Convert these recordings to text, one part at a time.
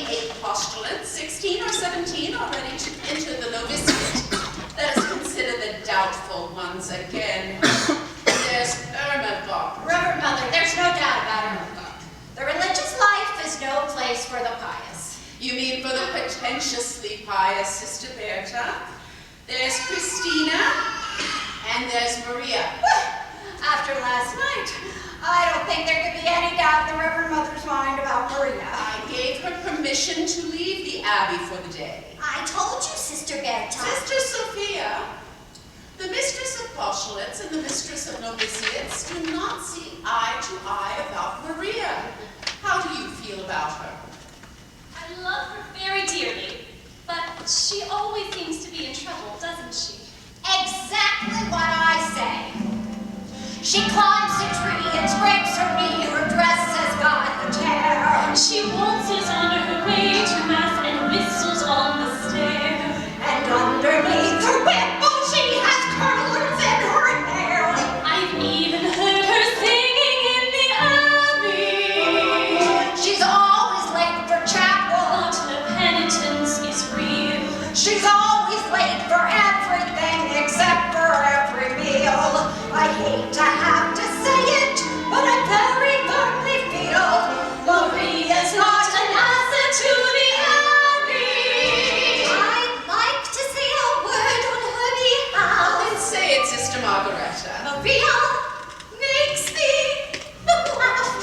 28 postulants, 16 or 17 are ready to enter the novitiate. Let us consider the doubtful ones again. There's Ermengarde. Reverend Mother, there's no doubt about Ermengarde. The religious life is no place for the pious. You mean for the pretentiously pious, Sister Berta? There's Christina, and there's Maria. After last night, I don't think there could be any doubt in the Reverend Mother's mind about Maria. I gave her permission to leave the Abbey for the day. I told you, Sister Berta. Sister Sophia, the mistress of postulates and the mistress of novitiates do not see eye to eye about Maria. How do you feel about her? I love her very dearly, but she always seems to be in trouble, doesn't she? Exactly what I say. She climbs a tree and scrapes her knee, her dress has got a tear. She waltzes on her way to mass and whistles on the stair. And underneath her wimple she has curlers in her hair. I've even heard her singing in the abbey. She's always late for chapel. But her penitence is real. She's always late for everything except for every meal. I hate to have to say it, but I very firmly feel Maria's not an asset to the Abbey. I'd like to say a word on her behalf. Then say it, Sister Margaretta. Maria makes me laugh.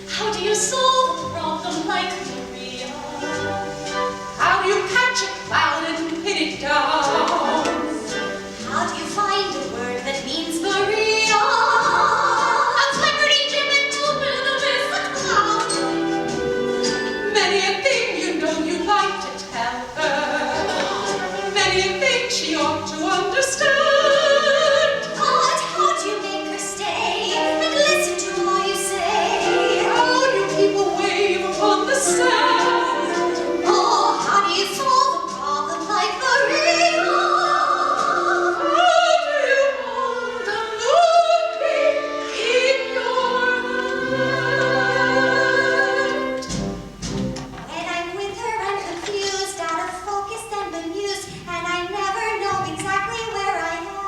How do you solve a problem like Maria? How do you catch a cloud and pin it down? How do you find a word that means Maria? A flipperty gibbet to win a cloud. Many a thing you know you'd like to tell her. Many a thing she ought to understand. But how do you make her stay and listen to all you say? How do you keep a wave upon the sand? Oh, how do you solve a problem like Maria? How do you hold a looking in your hand? When I'm with her, I'm confused, out of focus and bemused, and I never know exactly where I am.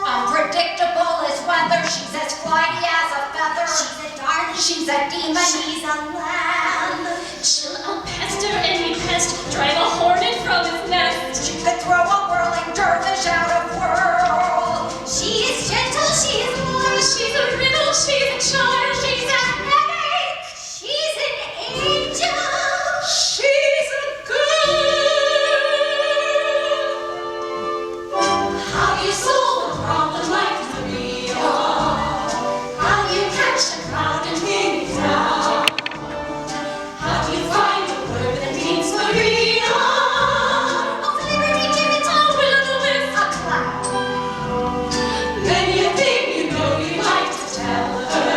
Unpredictable as weather, she's as flighty as a feather. She's a darling, she's a demon, she's a lamb. She'll unpester any pest, drive a hornet from its nest. She could throw a whirling dervish out of whirl. She is gentle, she is warm, She's a riddle, she's a charm. she's a headache, she's an angel. She's a girl. How do you solve a problem like Maria? How do you catch a crowd and pin it down? How do you find a word that means Maria? A flipperty gibbet, a will-o'-the-wisp, a cloud. Many a thing you know you'd like to tell her.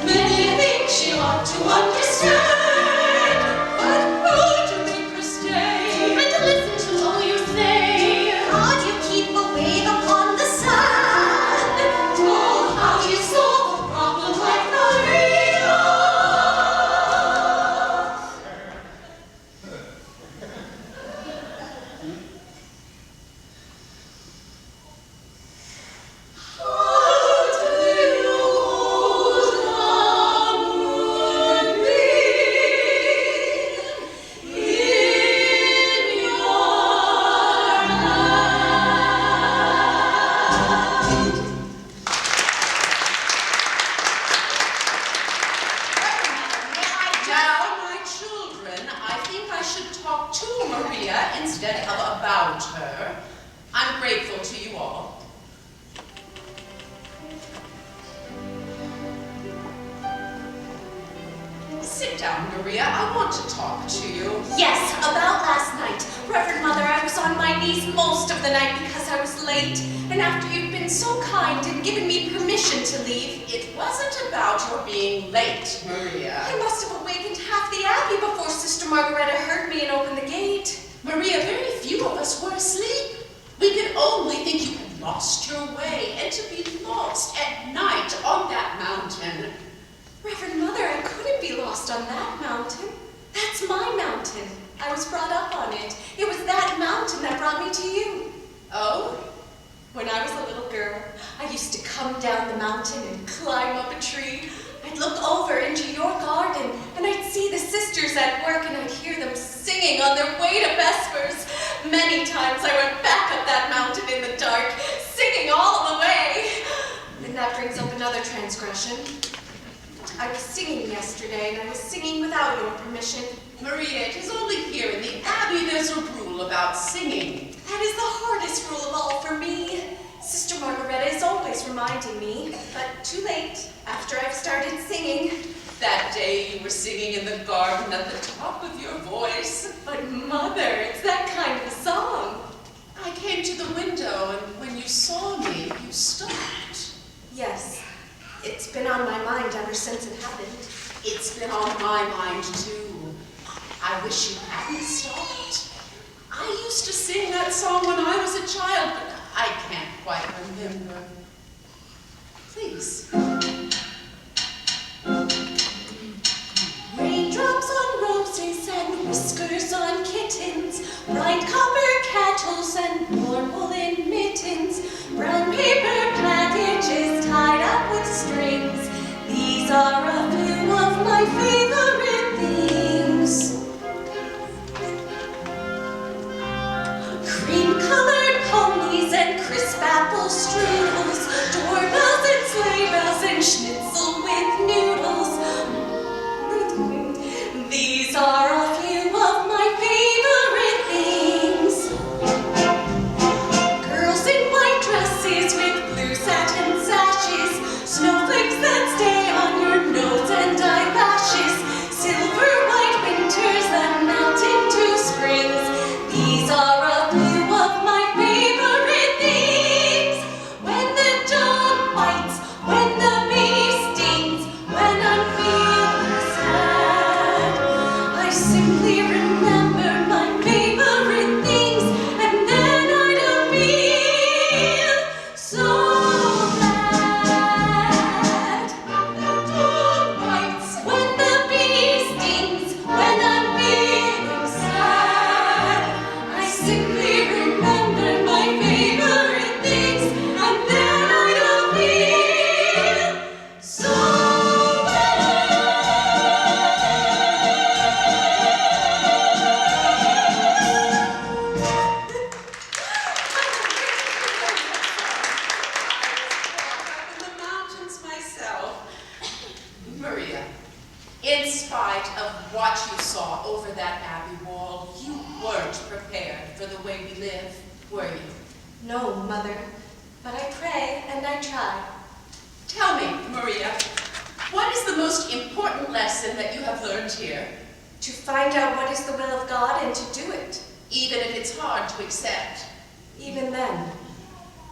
Many a thing she ought to understand. But how to make her stay? And to listen to all you say. How do you keep a wave upon the sand? Oh, how do you solve a problem like Maria? How do you hold on with me in your Now, my children, I think I should talk to Maria instead of about her. I'm grateful to you all. Sit down, Maria. I want to talk to you. Yes, about last night. Reverend Mother, I was on my knees most of the night because I was late. And after you'd been so kind and given me permission to leave, It wasn't about your being late, Maria. I must have awakened half the Abbey before Sister Margaretta heard me and opened the gate. Maria, very few of us were asleep. We could only think you had lost your way, and to be lost at night on that mountain. Reverend lost on that mountain. That's my mountain. I was brought up on it. It was that mountain that brought me to you. Oh? When I was a little girl, I used to come down the mountain and climb up a tree. I'd look over into your garden, and I'd see the sisters at work, and I'd hear them singing on their way to vespers. Many times I went back up that mountain in the dark, singing all the way. And that brings up another transgression. I was singing yesterday, and I was singing without your permission. Maria, it is only here in the Abbey there's a rule about singing. That is the hardest rule of all for me. Sister Margareta is always reminding me, but too late, after I've started singing. That day you were singing in the garden at the top of your voice. But Mother, it's that kind of a song. I came to the window, and when you saw me, you stopped. Yes, it's been on my mind ever since it happened. It's been on my mind, too. I wish you hadn't stopped. I used to sing that song when I was a child, but I can't quite remember. Please. Raindrops on roses and whiskers on kittens, bright copper kettles and warm woolen mittens, brown paper packages tied up with strings. These are a few of my favorite things. Cream-colored ponies and crisp apple strudels, doorbells and sleigh bells and schnitzel with noodles. These are a few of my favorite things. Girls in white dresses with blue satin sashes, snowflakes that stay on your nose and eyelashes, silver white winters that melt into springs. These are a few of my favorite things. When the dog bites, when the bee stings, when I'm feeling sad, I simply remember my favorite things, and then I don't feel so bad. When the dog bites, when the bee stings, when I'm feeling sad, I simply remember my favorite things, and then I don't feel so Up in the mountains myself. Maria, in spite of what you saw over that abbey wall, you weren't prepared for the way we live, were you? No, Mother, but I pray and I try. Tell me, Maria, what is the most important lesson that you have learned here? To find out what is the will of God and to do it. Even if it's hard to accept. Even then.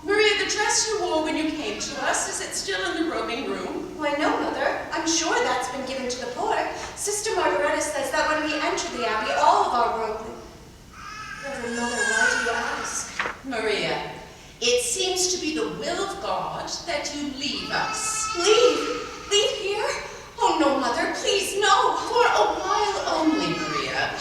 Maria, the dress you wore when you came to us, is it still in the robing room? Why, no, Mother. I'm sure that's been given to the poor. Sister Margareta says that when we enter the Abbey, all of our worldly... Reverend Mother, why do you ask? Maria, it seems to be the will of God that you leave us. Leave? Leave here? Oh, no, Mother, please, no. For a while only, Maria.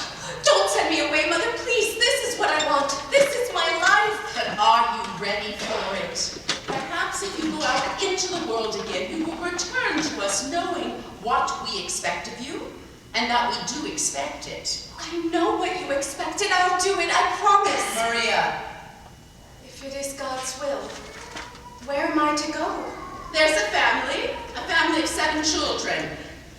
Don't send me away, Mother, please. This is what I want. This is my life. But are you ready for it? Perhaps if you go out into the world again, you will return to us knowing what we expect of you, and that we do expect it. I know what you expect, and I'll do it, I promise. Maria, If it is God's will, where am I to go? there's a family of 7 children.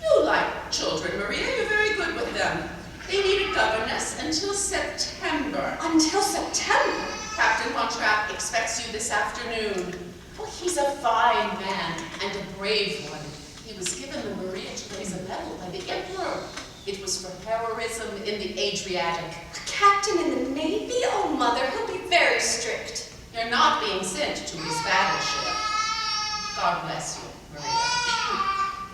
You like children, Maria. You're very good with them. They need a governess until September. Until September? Captain Montrap expects you this afternoon. Oh, he's a fine man and a brave one. He was given the Maria Theresa medal by the Emperor. It was for heroism in the Adriatic. A captain in the Navy? Oh, Mother, he'll be very strict. You're not being sent to his battleship. God bless you, Maria.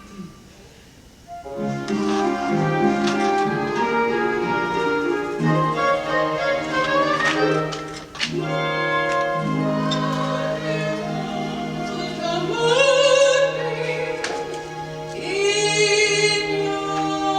In your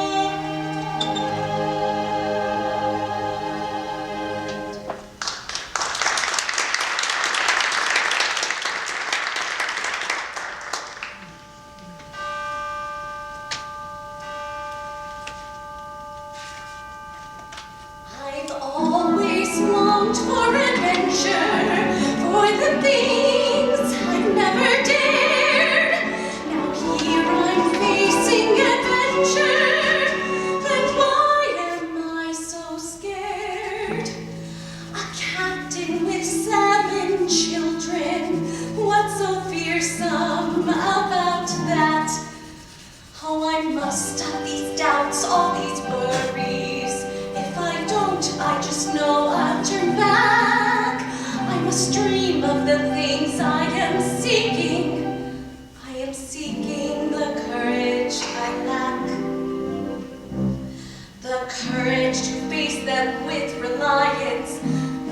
must stop these doubts, all these worries. If I don't, I just know I'll turn back. I must dream of the things I am seeking. I am seeking the courage I lack. The courage to face them with reliance.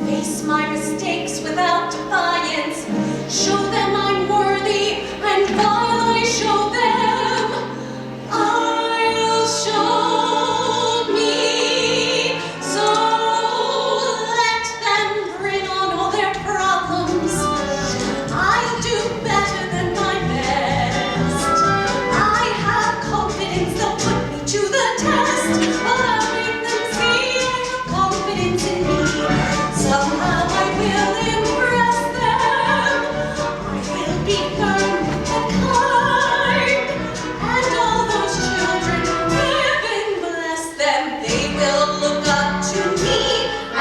Face my mistakes without defiance. Show them I'm worthy, and while I show them, I'll show me. So let them bring on all their problems. I'll do better than my best. I have confidence they'll put me to the test. Allowing them see I have confidence in me. Somehow I will impress them. I will be firm and kind. And all those children, heaven bless them, they will look up to me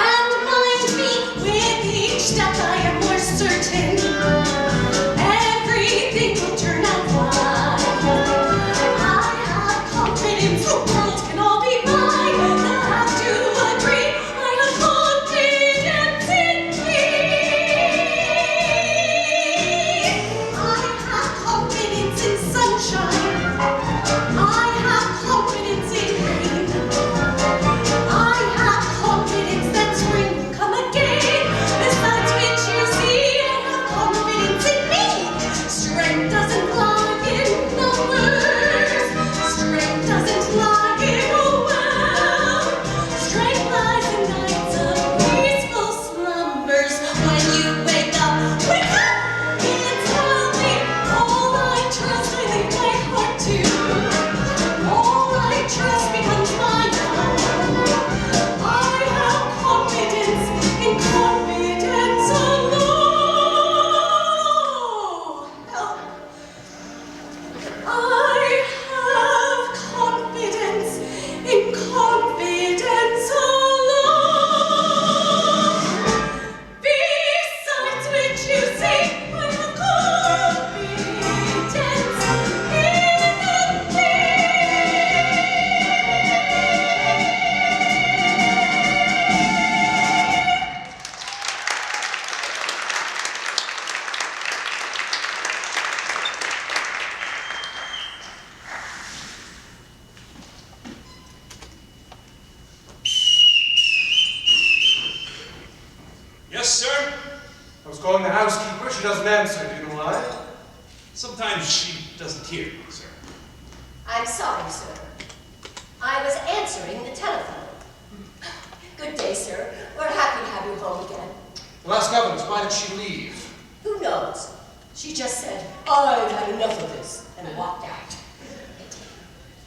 and mind me. With each step I am more certain everything will turn out fine. I have confidence the world can all be mine. They'll have to agree I have confidence in me. I have confidence in sunshine. I have confidence in rain. I have confidence that spring will come again. Besides which you see, I have confidence in me. Strength doesn't lie in numbers. Strength doesn't lie in a well. Strength lies in nights of peaceful slumbers. When you wake up, and tell me all I trust, I leave my heart to. All I trust becomes my own. I have confidence in confidence alone. I have confidence in confidence alone. Besides which you say I have confidence in me. Yes, sir? I was calling the housekeeper. She doesn't answer. Do you know why? Sometimes she doesn't hear me, sir. I'm sorry, sir. I was answering the telephone. Good day, sir. We're happy to have you home again. The last governess, why did she leave? Who knows? She just said, I've had enough of this, and walked out.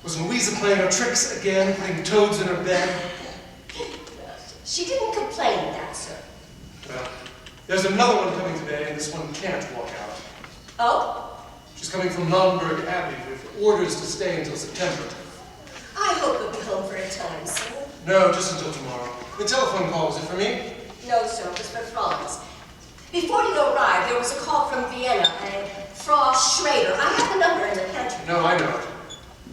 Was Louisa playing her tricks again, putting toads in her bed? She didn't complain of that, sir. Well, there's another one coming today, and this one can't walk out. Oh? She's coming from Naumburg Abbey with orders to stay until September. I hope you'll be home for a time, sir. No, just until tomorrow. The telephone call, was it for me? No, sir, it was for Franz. Before you arrived, there was a call from Vienna, Frau Schrader. I have the number in the pantry. No, I know it.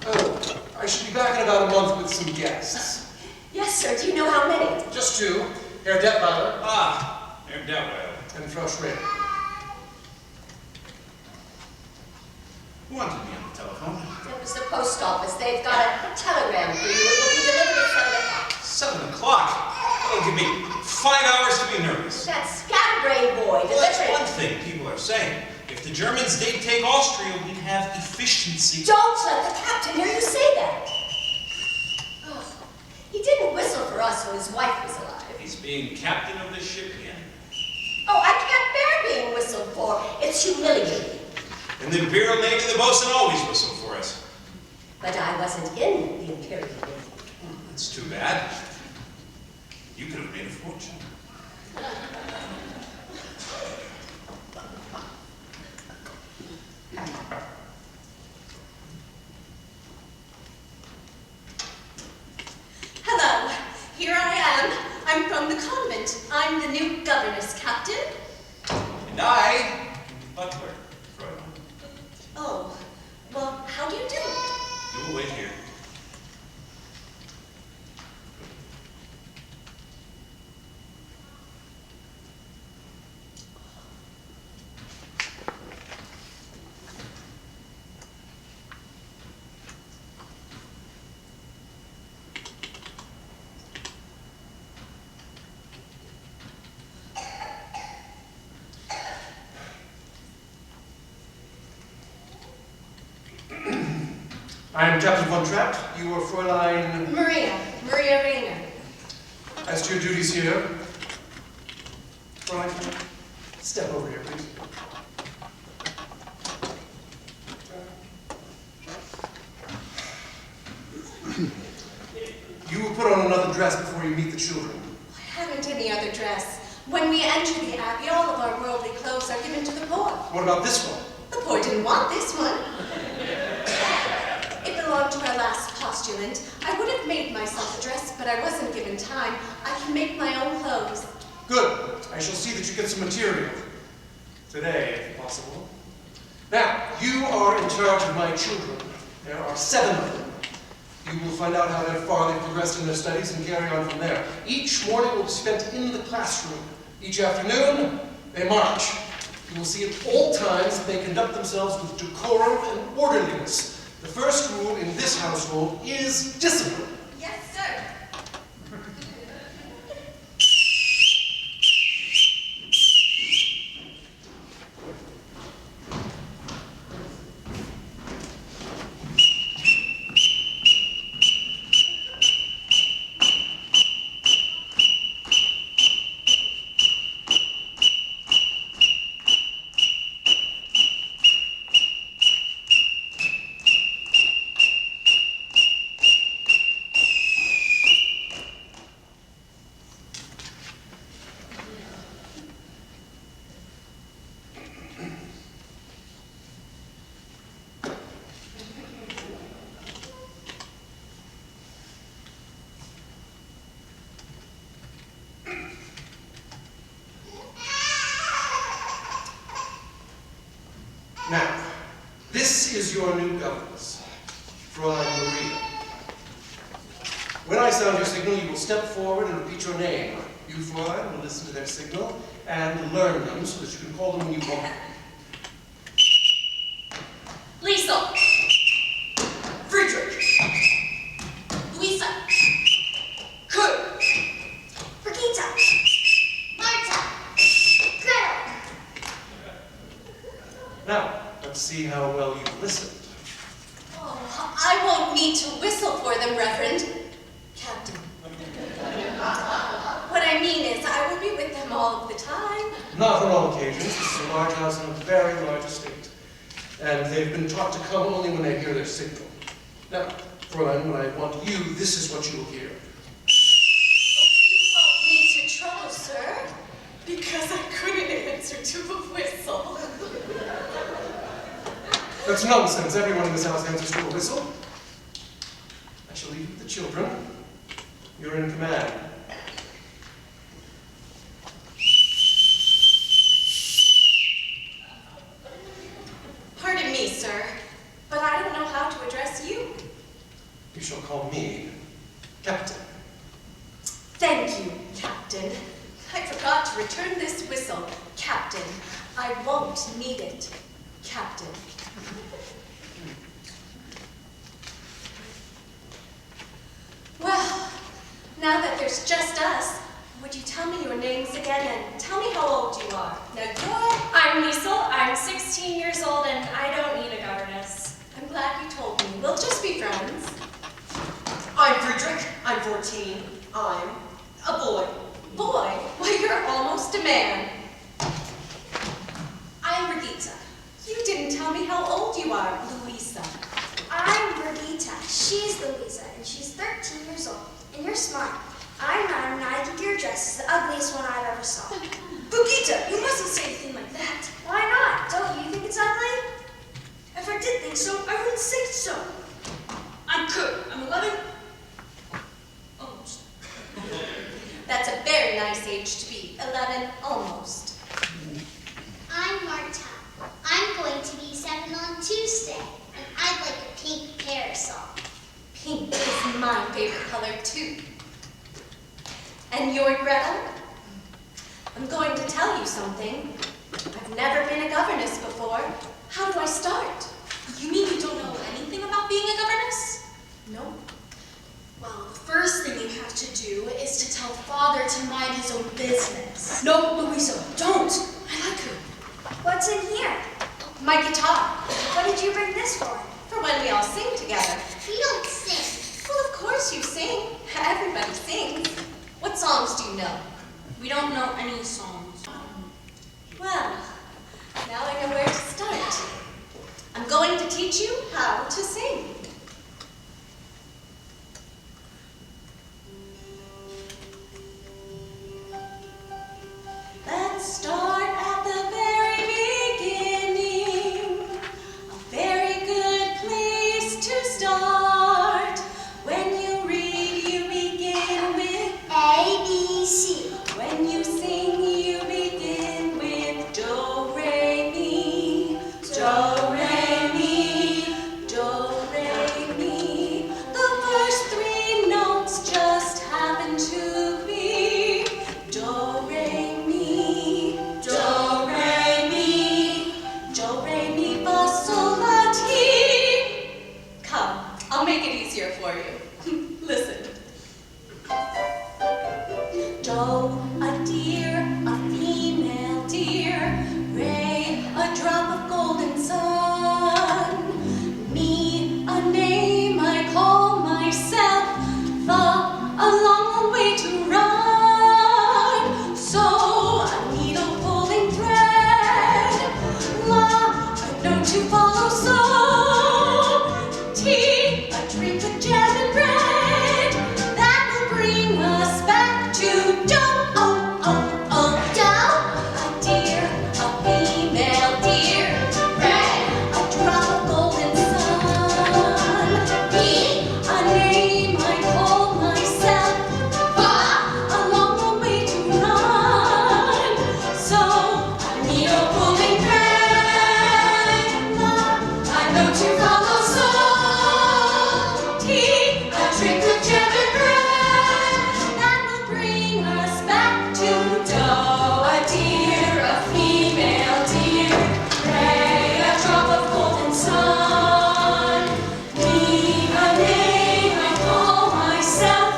Oh, I should be back in about a month with some guests. Yes, sir. Do you know how many? Just two. Herr Detweiler Ah, Herr Detweiler. and Frau Schrader. Who wanted me on the telephone? It was the post office. They've got a telegram for you. It will be delivered at 7 o'clock. 7 o'clock? That'll give me 5 hours to be nervous. That scatterbrain boy, Well, that's delivered. one thing people are saying. If the Germans did take Austria, we'd have efficiency. Don't let the captain hear you say that. Oh, he didn't whistle for us when his wife was alive. He's being captain of the ship again. Oh, I can't bear being whistled for. It's humiliating. And the Imperial Navy, the bosun always whistled for us. But I wasn't in the Imperial Navy. That's too bad. You could have made a fortune. Hello, here I am. I'm from the convent. I'm the new governess, Captain. And I, butler, Fräulein. Oh, well, how do you do? You will wait here. I am Captain Von Trapp. You are Fräulein... Maria Rayner. As to your duties here, Fräulein, step over here, please. You will put on another dress before you meet the children. I haven't any other dress. When we enter the abbey, all of our worldly clothes are given to the poor. What about this one? The poor didn't want this one. It belonged to our last postulant. I would have made myself a dress, but I wasn't given time. I can make my own clothes. Good. I shall see that you get some material. Today, if possible. Now, you are in charge of my children. There are 7 of them. You will find out how far they've progressed in their studies and carry on from there. Each morning will be spent in the classroom. Each afternoon, they march. You will see at all times that they conduct themselves with decorum and orderliness. The first rule in this household is discipline. Yes, sir. Now, this is your new governess, Fräulein Maria. When I sound your signal, you will step forward and repeat your name. You, Fräulein, will listen to their signal and learn them so that you can call them when you want. Liesel. Friedrich. Luisa. Kurt. Brigitte, Marta, Gretel. Now, let's see how well you've listened. Oh, I won't need to whistle for them, Reverend Captain. What I mean is, I will be with them all of the time. Not on all occasions. This is a large house and a very large estate. And they've been taught to come only when they hear their signal. Now, Fräulein, when I want you, this is what you will hear. You won't need to trouble, sir. Because I couldn't answer to a whistle. That's nonsense. Everyone in this house answers to a whistle. I shall leave you with the children. You're in command. Pardon me, sir, but I don't know how to address you. You shall call me Captain. Thank you, Captain. I forgot to return this whistle, Captain. I won't need it, Captain. Well, now that there's just us, would you tell me your names again and tell me how old you are? Now, good. I'm Liesel. I'm 16 years old and I don't need a governess. I'm glad you told me. We'll just be friends. I'm Friedrich. I'm 14. I'm a boy. Boy, why, you're almost a man. I'm Brigitte. You didn't tell me how old you are, Louisa. I'm Brigitte. She's Louisa, and she's 13 years old. And you're smart. I'm not, and I think your dress is the ugliest one I've ever saw. Brigitte, you mustn't say anything like that. Why not? Don't you think it's ugly? If I did think so, I wouldn't say so. I'm Kurt. I'm 11. Almost. That's a very nice age to be. 11, almost. I'm Marta. I'm going to be 7 on Tuesday, and I'd like a pink parasol. Pink is my favorite color, too. And you're Gretel? I'm going to tell you something. I've never been a governess before. How do I start? You mean you don't know anything about being a governess? No. Well, the first thing you have to do is to tell Father to mind his own business. No, Louisa, don't. I like her. What's in here? My guitar, What did you bring this for? for when we all sing together. easier for you. Listen. Do, a deer, a female deer. Ray, a drop of golden sun. Me, a name I call myself. The, a long way to run. So, a needle pulling thread. La, a note to follow. So, tea, a drink with jam and bread. That will bring us back to dough. Oh, oh, oh, dough. A deer, a female deer. Ray, a drop of golden sun. Me, a name I call myself. A long way to run. So, a needle pulling thread. I know to follow. So, tea, a drink with jam and bread. That will bring us back to dough. A deer, a female deer. Ray, a drop of golden sun. Me, a name I call myself.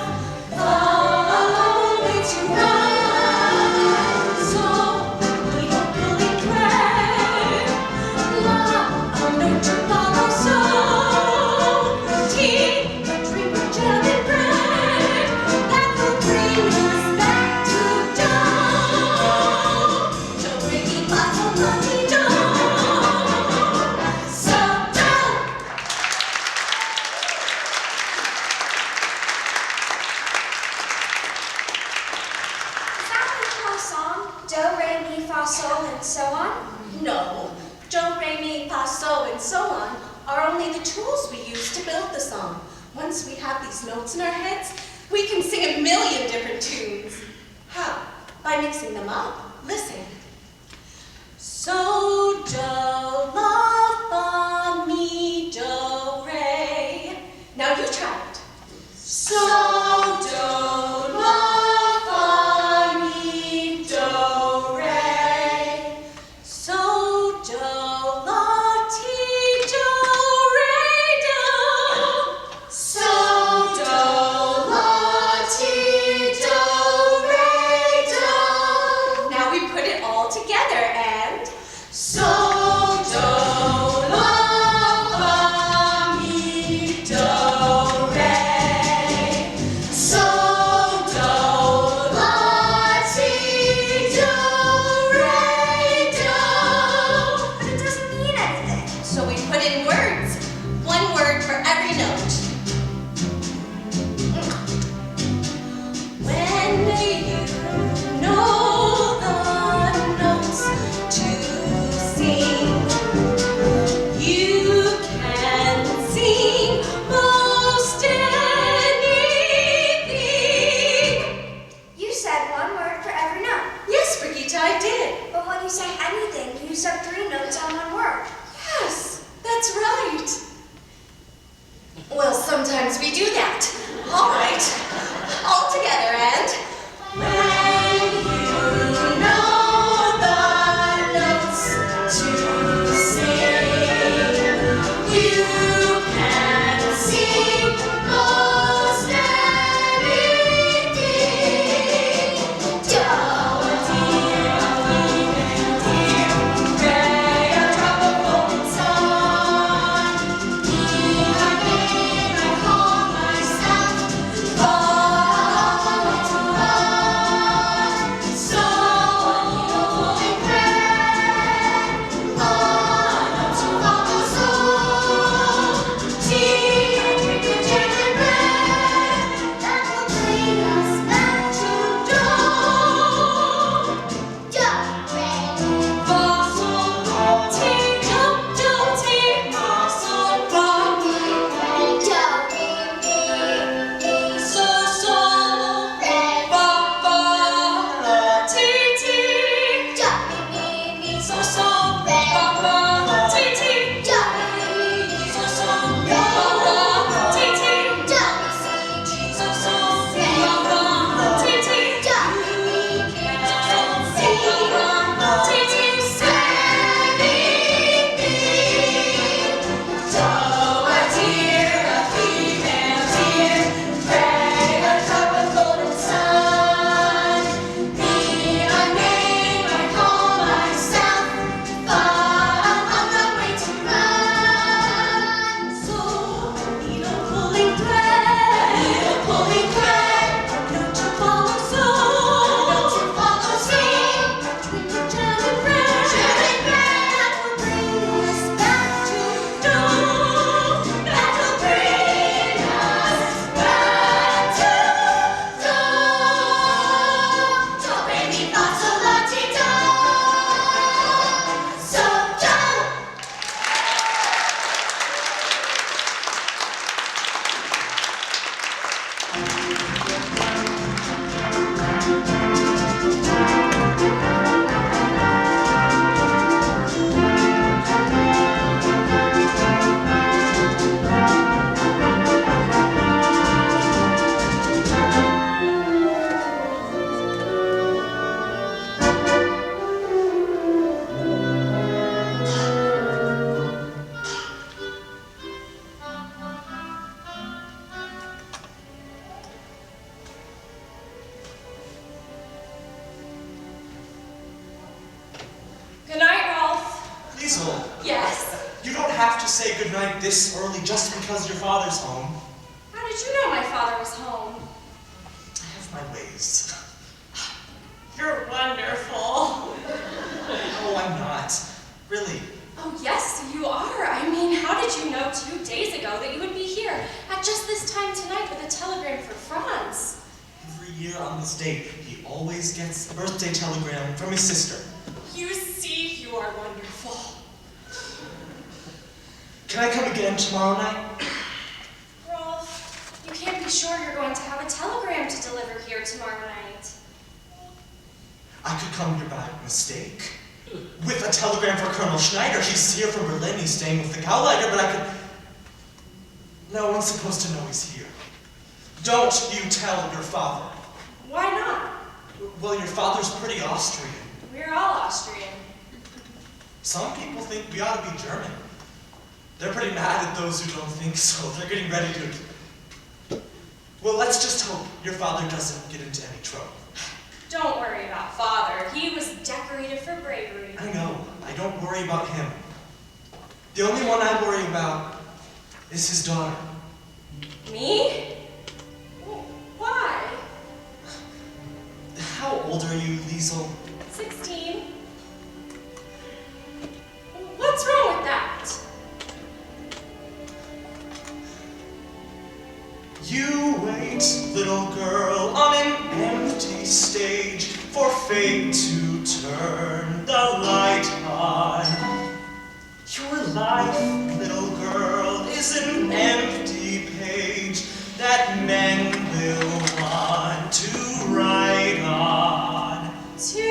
A long way to run. So, needle pulling thread. A note to follow. So, tea, a drink with jam and bread. That will bring us back to dough. Do, re, mi, fa, sol, la, ti, do. So, dough. Is that what you call a song? Do, re, mi, fa, sol, and so on? No, do, re, mi, fa, so, and so on are only the tools we use to build the song. Once we have these notes in our heads, we can sing a million different tunes. How? By mixing them up. Listen. So, do, la, fa, mi, do, re. Now you try it. So, do, la, fa, mi, do, re. So, do, la, ti, do, re, do. So, do, la, ti, do, re, do. Now we put it all together and so, do, la, fa, mi, do, re. goodnight this early just because your father's home. How did you know my father was home? I have my ways. You're wonderful. No, I'm not. Really. Oh, yes, you are. I mean, how did you know 2 days ago that you would be here at just this time tonight with a telegram for Franz? Every year on this date, he always gets a birthday telegram from his sister. You see, you are wonderful. Can I come again tomorrow night? Rolf, you can't be sure you're going to have a telegram to deliver here tomorrow night. I could come here by mistake. With a telegram for Colonel Schneider. He's here from Berlin. He's staying with the Gauleiter, but I could... No one's supposed to know he's here. Don't you tell your father. Why not? Well, your father's pretty Austrian. We're all Austrian. Some people think we ought to be German. They're pretty mad at those who don't think so. They're getting ready to... Well, let's just hope your father doesn't get into any trouble. Don't worry about Father. He was decorated for bravery. I know. I don't worry about him. The only one I worry about is his daughter. Me? Why? How old are you, Liesel? 16. What's wrong with that? You wait, little girl, on an empty stage for fate to turn the light on. Your life, little girl, is an empty page that men will want to write on. To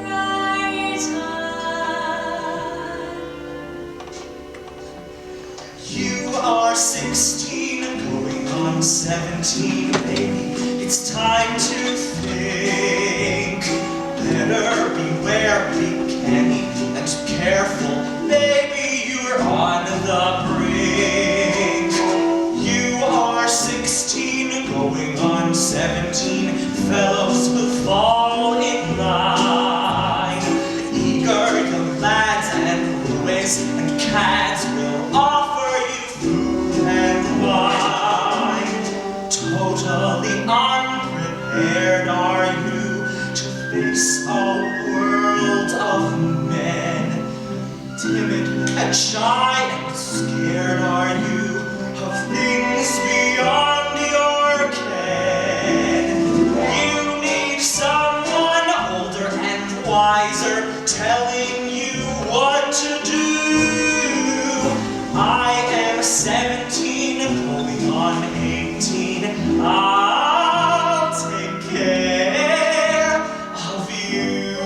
write on. You are 16, going on 17, baby. It's time to think. Better beware, be canny and careful, baby. You're on the brink. You are 16, going on 17. Fellows will fall in line. Eager young lads and boys and cads will offer you food and wine. Totally unprepared are you to face a world of men. Timid and shy and scared are you of things beyond your ken. You need someone older and wiser telling you what to do. I am 17, going on 18. I'll take care of you.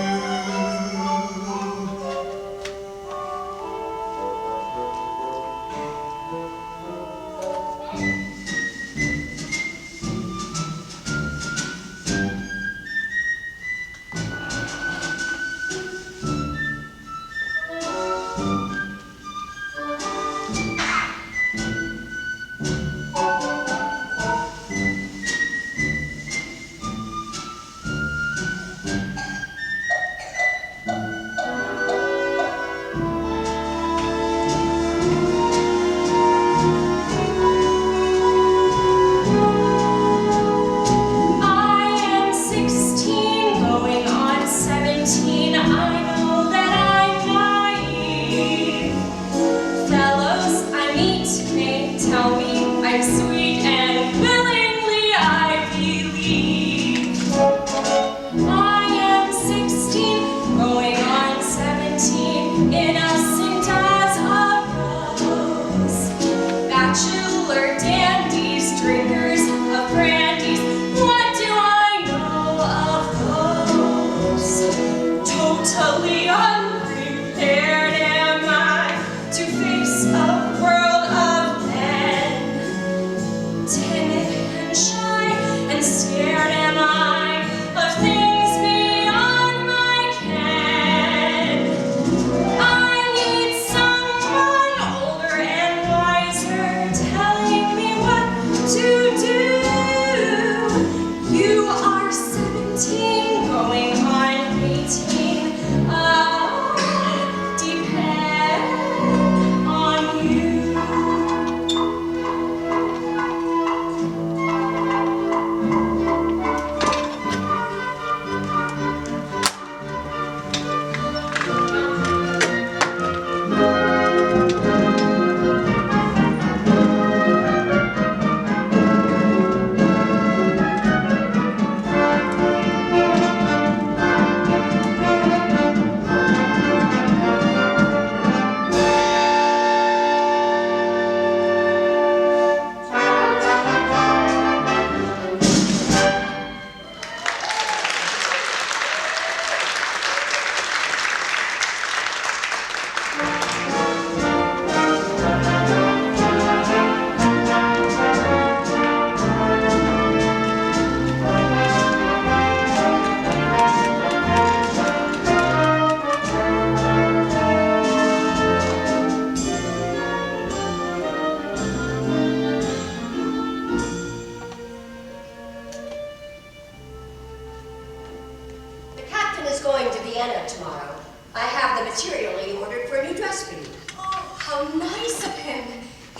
Vienna tomorrow. I have the material he ordered for a new dress for you. Oh, how nice of him.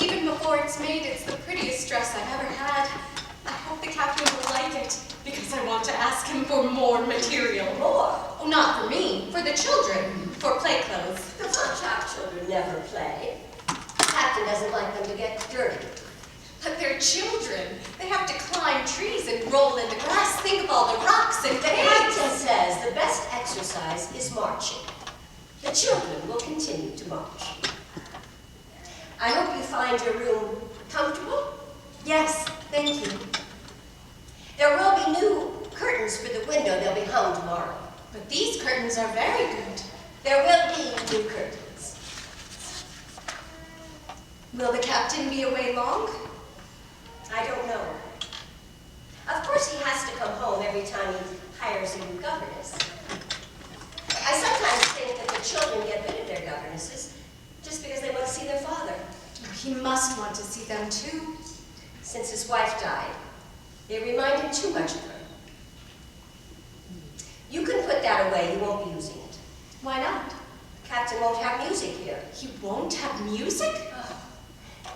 Even before it's made, it's the prettiest dress I've ever had. I hope the captain will like it, because I want to ask him for more material. More? Oh, not for me, for the children, for play clothes. The Foxtrot children never play. The captain doesn't like them to get dirty. But they're children. They have to climb trees and roll in the grass. Think of all the rocks and The things. captain says the best exercise is marching. The children will continue to march. I hope you find your room comfortable. Yes, thank you. There will be new curtains for the window. They'll be hung tomorrow. But these curtains are very good. There will be new curtains. Will the captain be away long? I don't know. Of course, he has to come home every time he hires a new governess. I sometimes think that the children get rid of their governesses just because they want to see their father. He must want to see them too. Since his wife died, they remind him too much of her. You can put that away. You won't be using it. Why not? The captain won't have music here. He won't have music?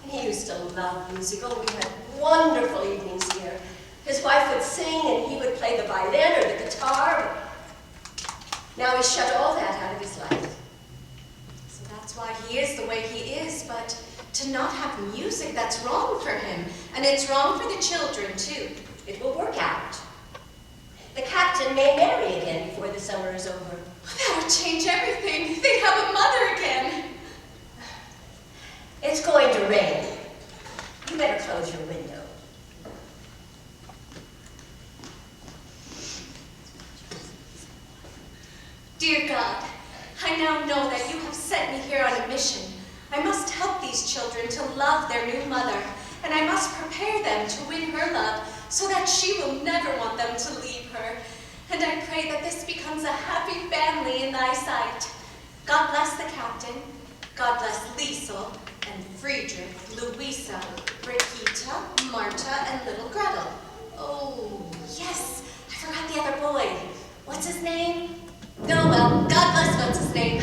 He used to love musical. We had wonderful evenings here. His wife would sing and he would play the violin or the guitar. Now he's shut all that out of his life. So that's why he is the way he is, but to not have music, that's wrong for him. And it's wrong for the children, too. It will work out. The captain may marry again before the summer is over. That would change everything. They'd have a mother again. It's going to rain. You better close your window. Dear God, I now know that you have sent me here on a mission. I must help these children to love their new mother, and I must prepare them to win her love so that she will never want them to leave her. And I pray that this becomes a happy family in thy sight. God bless the captain. God bless Liesel and Friedrich, Louisa, Brigitte, Marta, and little Gretel. Oh, yes, I forgot the other boy. What's his name? Oh, well, God bless what's his name.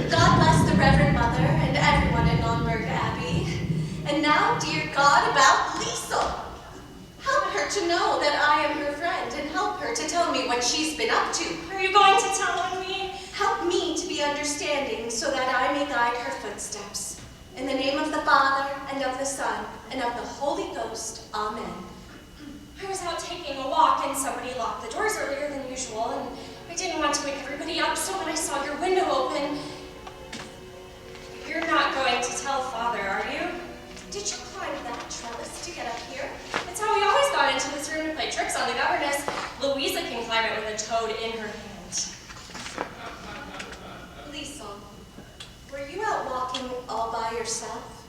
God bless the Reverend Mother and everyone in Nonberg Abbey. And now, dear God, about Liesel. Help her to know that I am her friend and help her to tell me what she's been up to. Are you going to tell on me? Help me to be understanding so that I may guide her footsteps. In the name of the Father, and of the Son, and of the Holy Ghost. Amen. I was out taking a walk and somebody locked the doors earlier than usual, and I didn't want to wake everybody up, so when I saw your window open... You're not going to tell Father, are you? Did you climb that trellis to get up here? It's how we always got into this room to play tricks on the governess. Louisa can climb it with a toad in her hand. Liesel, were you out walking all by yourself?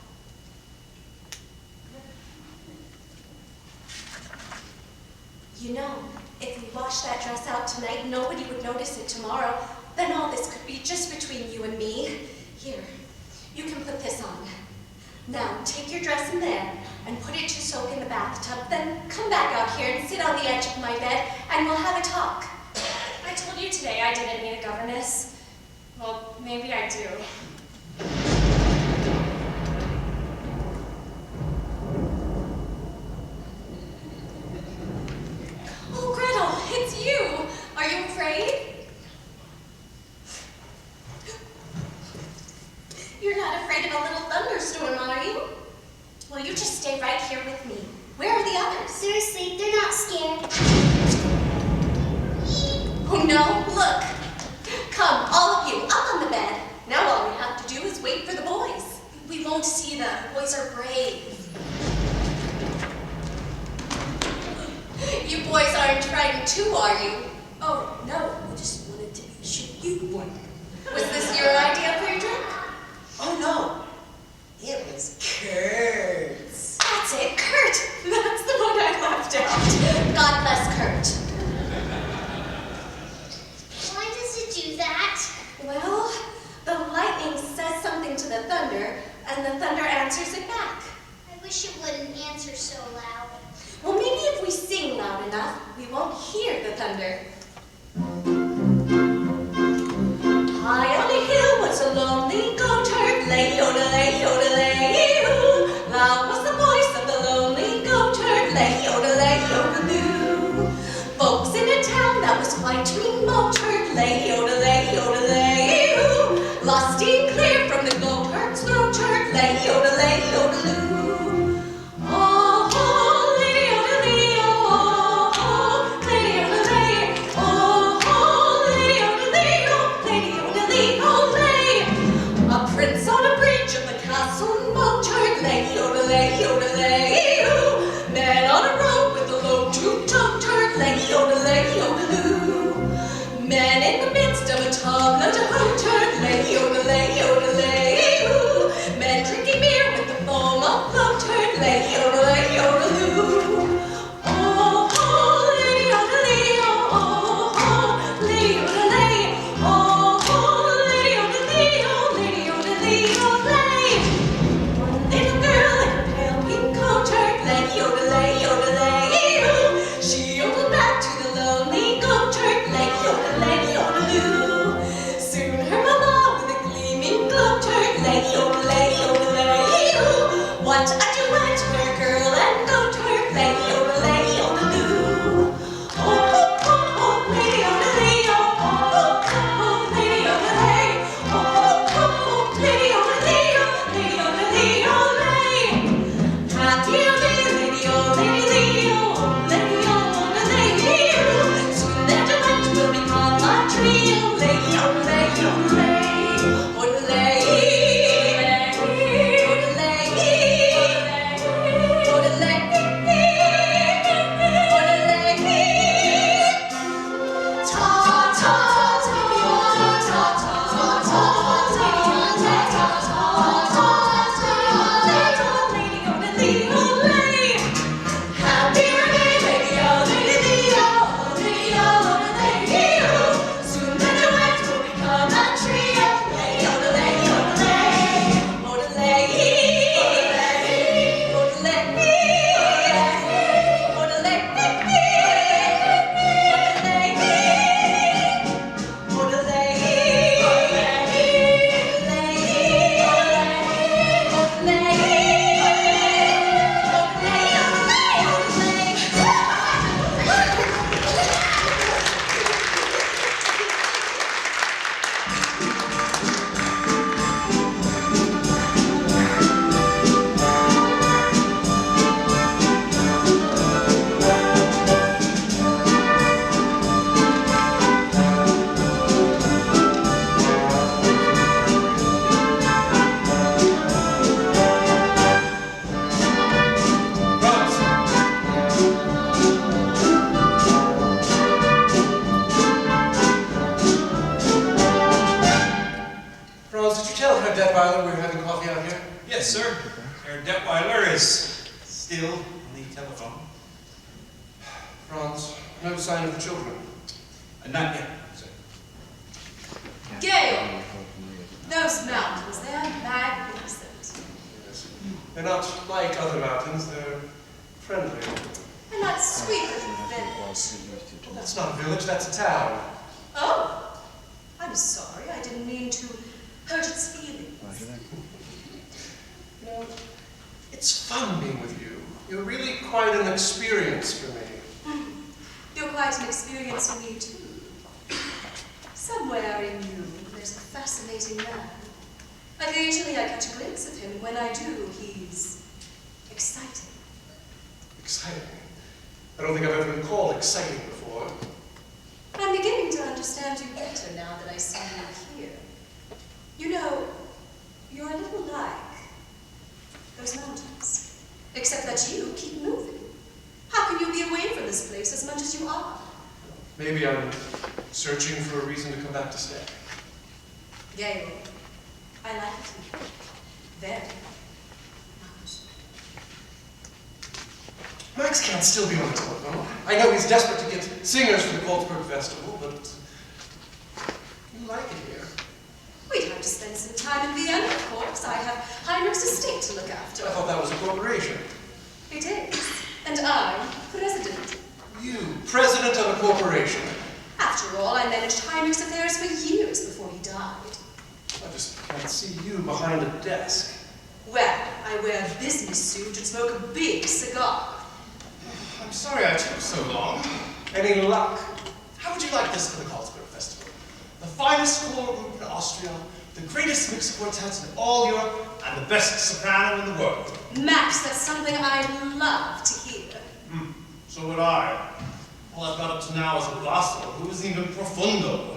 You know, if we wash that dress out tonight, nobody would notice it tomorrow. Then all this could be just between you and me. Here, you can put this on. Now, take your dress in there and put it to soak in the bathtub. Then come back out here and sit on the edge of my bed and we'll have a talk. I told you today I didn't need a governess. Well, maybe I do. Oh, Gretel, it's you. Are you afraid? You're not afraid of a little thunderstorm, are you? Well, you just stay right here with me. Where are the others? They're asleep. They're not scared. Oh, no. Look. Come, all of you, up on the bed. Now all we have to do is wait for the boys. We won't see them. Boys are brave. You boys aren't frightened too, are you? Oh, no. We just wanted to shoot you one. Was this your idea, Friedrich? Oh no, it was Kurt's. That's it, Kurt. That's the one I left out. God bless Kurt. Why does it do that? Well, the lightning says something to the thunder, and the thunder answers it back. I wish it wouldn't answer so loud. Well, maybe if we sing loud enough, we won't hear the thunder. lay, yodelay, yodelay-oo. Loud was the voice of the lonely goatherd, lay, yodelay, yodeloo. Folks in a town that was quite remote heard, lay, yodelay, yodelay-oo. Lusty and clear from the goatherd's throat heard, lay, yodelay, yodeloo. Oh, lady yodelay, oh, lady yodelay, oh, lady yodelay, oh, lady yodelay, oh, lay. A prince on a bridge of the castle moat heard, lay, yodelay, yodelay-oo. Man on a road with a low two-toed heard, lay, yodelay, yodeloo. Man in the midst of a tablet of hoot heard, lay, yodelay, yodelay-oo. Men drinking beer with the foam of float heard, lay, yodelay, yodeloo. Oh, lady yodelay, oh, lady yodelay, oh, lady yodelay, oh, lady yodelay, oh, lay. One little girl in a pale pink coat heard, lay, yodelay, yodelay-oo. She yodeled back to the lonely goat heard, lay, yodelay, yodeloo. Soon her mamma with a gleaming glow heard, lay, yodelay, yodelay-oo. What a duet for girl and goat heard, lay, yodelay, yodeloo. Oh, lady yodelay, oh, lady yodelay, oh, lady yodelay, oh, lady yodelay, oh, lay. Happy lady, oh, lady, oh, lady, oh, lady, oh. Soon their duet will become a trio, lady, yodelay, yodelay, yodelay, Franz, did you tell Herr Detweiler we're having coffee out here? Yes, sir. Herr Detweiler is still on the telephone. Franz, no sign of the children. Not yet, sir. Gale, those mountains, they're magnificent. Yes. They're not like other mountains, they're friendly. And that sweet little village. Well, that's not a village, that's a town. Oh, I'm sorry, I didn't mean to hurt its feelings. You know, it's fun being with you. You're really quite an experience for me. You're quite an experience for me, too. Somewhere in you, there's a fascinating man. Occasionally I catch a glimpse of him, and when I do, he's exciting. Exciting? I don't think I've ever been called exciting before. I'm beginning to understand you better now that I see you here. You know, you're a little like those mountains, except that you keep moving. How can you be away from this place as much as you are? Maybe I'm searching for a reason to come back to stay. Gale, I like it. Very much. Max can't still be on the telephone. I know he's desperate to get singers for the Coltsburg Festival, but you like it here. We'd have to spend some time in Vienna, of course. I have Heinrich's estate to look after. I thought that was a corporation. It is. And I'm president. You, president of a corporation? After all, I managed Heinrich's affairs for years before he died. I just can't see you behind a desk. Well, I wear a business suit and smoke a big cigar. I'm sorry I took so long. Any luck? How would you like this for the Carlsberg Festival? The finest choral group in Austria, the greatest mixed quartet in all Europe, and the best soprano in the world. Max, that's something I love to hear. So would I. All I've got up to now is a basso, who isn't even profundo.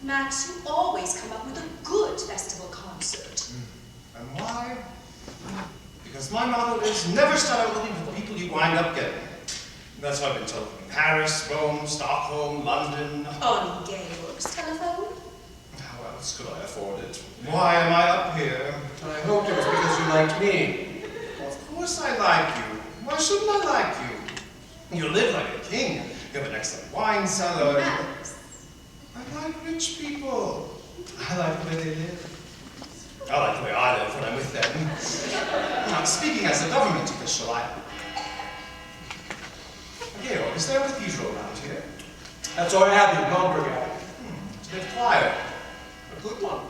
Max, you always come up with a good festival concert. And why? Because my motto is never start out looking for the people you wind up getting. That's what I've been told. Paris, Rome, Stockholm, London. On Georg's telephone? How else could I afford it? Why am I up here? I hoped it was because you liked me. Well, of course I like you. Why shouldn't I like you? You live like a king. You have an excellent wine cellar. Max. I like rich people. I like the way they live. I like the way I live when I'm with them. Now, speaking as a government official, Georg, is there a cathedral around here? That's our abbey, Gomberg Abbey. It's a bit quiet. A good one.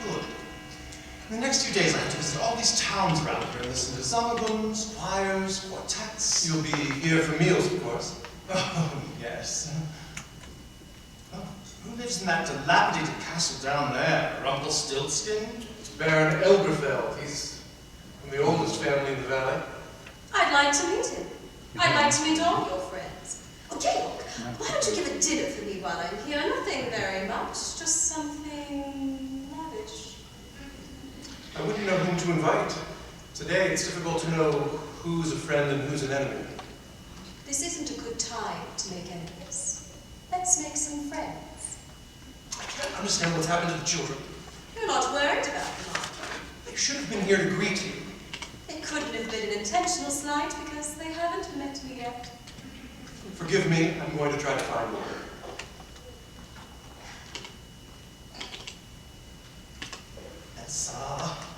Good. In the next few days, I have to visit all these towns around here and listen to zamagums, choirs, quartets. You'll be here for meals, of course. Oh, yes. Oh, who lives in that dilapidated castle down there? Rumpelstiltskin? It's Baron Elberfeld. He's from the oldest family in the valley. I'd like to meet him. I'd like to meet all your friends. Oh, Georg, why don't you give a dinner for me while I'm here? Nothing very much, just something lavish. I wouldn't know whom to invite. Today, it's difficult to know who's a friend and who's an enemy. This isn't a good time to make enemies. Let's make some friends. I can't understand what's happened to the children. You're not worried about them, are you? They should have been here to greet you. It couldn't have been an intentional slight because they haven't met me yet. Forgive me, I'm going to try to find order.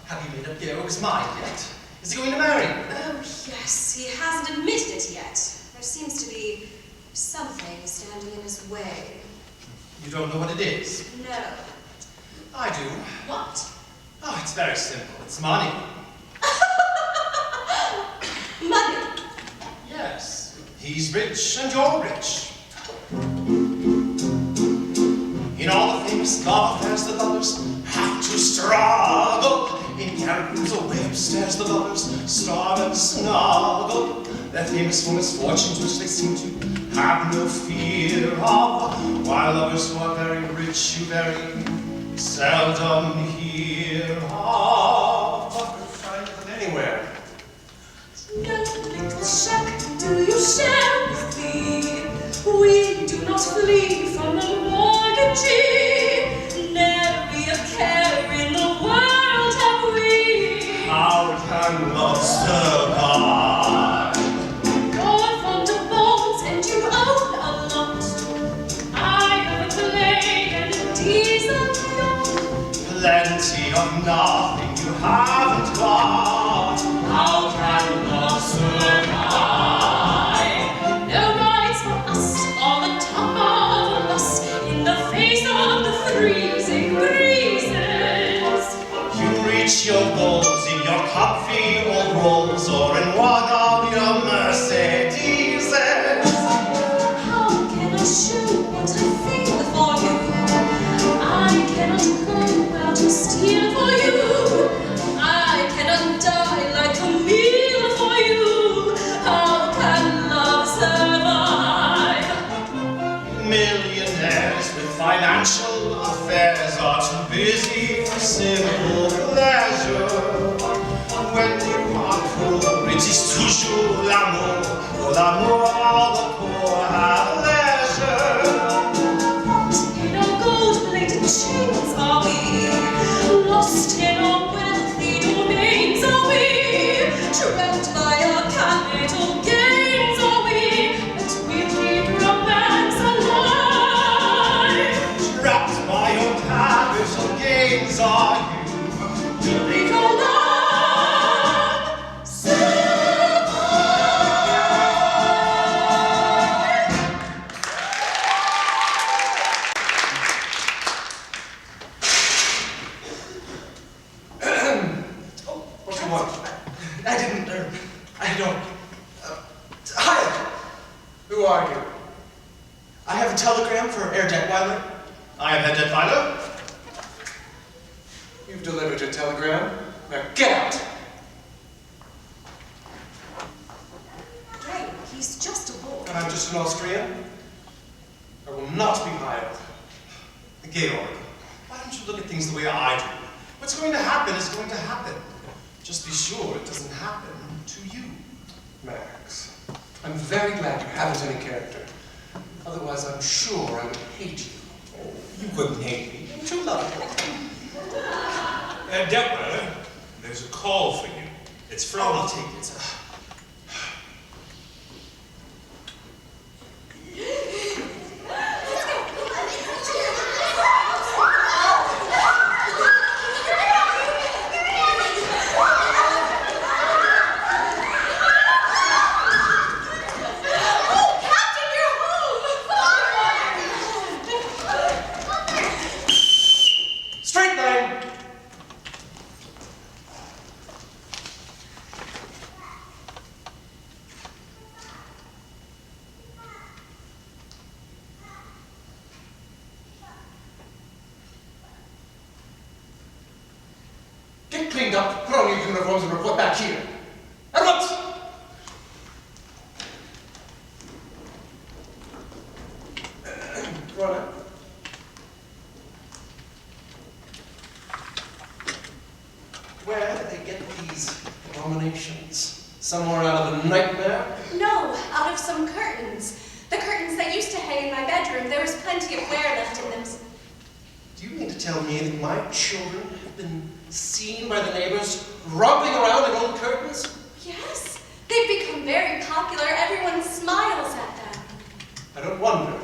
Have you made up Georg's mind yet? Is he going to marry you? Oh, yes, he hasn't admitted it yet. There seems to be something standing in his way. You don't know what it is? No. I do. What? Oh, it's very simple. It's money. Money. Yes. He's rich and you're rich. In all the famous love affairs, the lovers have to struggle. In garrons away upstairs, the lovers starve and snuggle. They're famous for misfortunes which they seem to have no fear of, while lovers who are very rich you very seldom hear of. I'll find them anywhere. No little shack do you share with me. We do not flee from the mortgagee. Nary a care in the world have we. How can love survive? You're fond of bones and you own a lot. I have a plane and a diesel yacht. Plenty of nothing you haven't got. How can love survive? No rights for us on the top of a bus in the face of the freezing breezes. You reach your goals in your comfy old Rolls or in one of your Mercedeses. How can I show what I feel for you? I cannot go out to steal for you. I cannot die like a meal for you. How can love survive? Millionaires with financial affairs are too busy for simple pleasure. When you are poor, it is toujours l'amour. For l'amour, all the poor have leisure. In our gold-plated chains are we, lost in our wealthy domains are we, trapped by our capital gains are we, but we keep romance alive. Trapped by your capital gains are you. You leave your life. Who are you? I have a telegram for Herr Detweiler. I am Herr Detweiler. You've delivered your telegram. Now get out! Hey, he's just a boy. And I'm just an Austrian. I will not be hired. Georg, why don't you look at things the way I do? What's going to happen is going to happen. Just be sure it doesn't happen to you. Max, I'm very glad you haven't any character. Otherwise, I'm sure I would hate you. Oh, you wouldn't hate me. You're too lovable. Herr Detweiler, there's a call for you. It's from... I'll take it. Straight line! Get cleaned up, put on your uniforms, and report back here. At once! Run out. Where do they get these abominations? Somewhere out of a nightmare? No, out of some curtains. The curtains that used to hang in my bedroom. There was plenty of wear left in them. Do you mean to tell me that my children have been seen by the neighbors romping around in old curtains? Yes, they've become very popular. Everyone smiles at them. I don't wonder.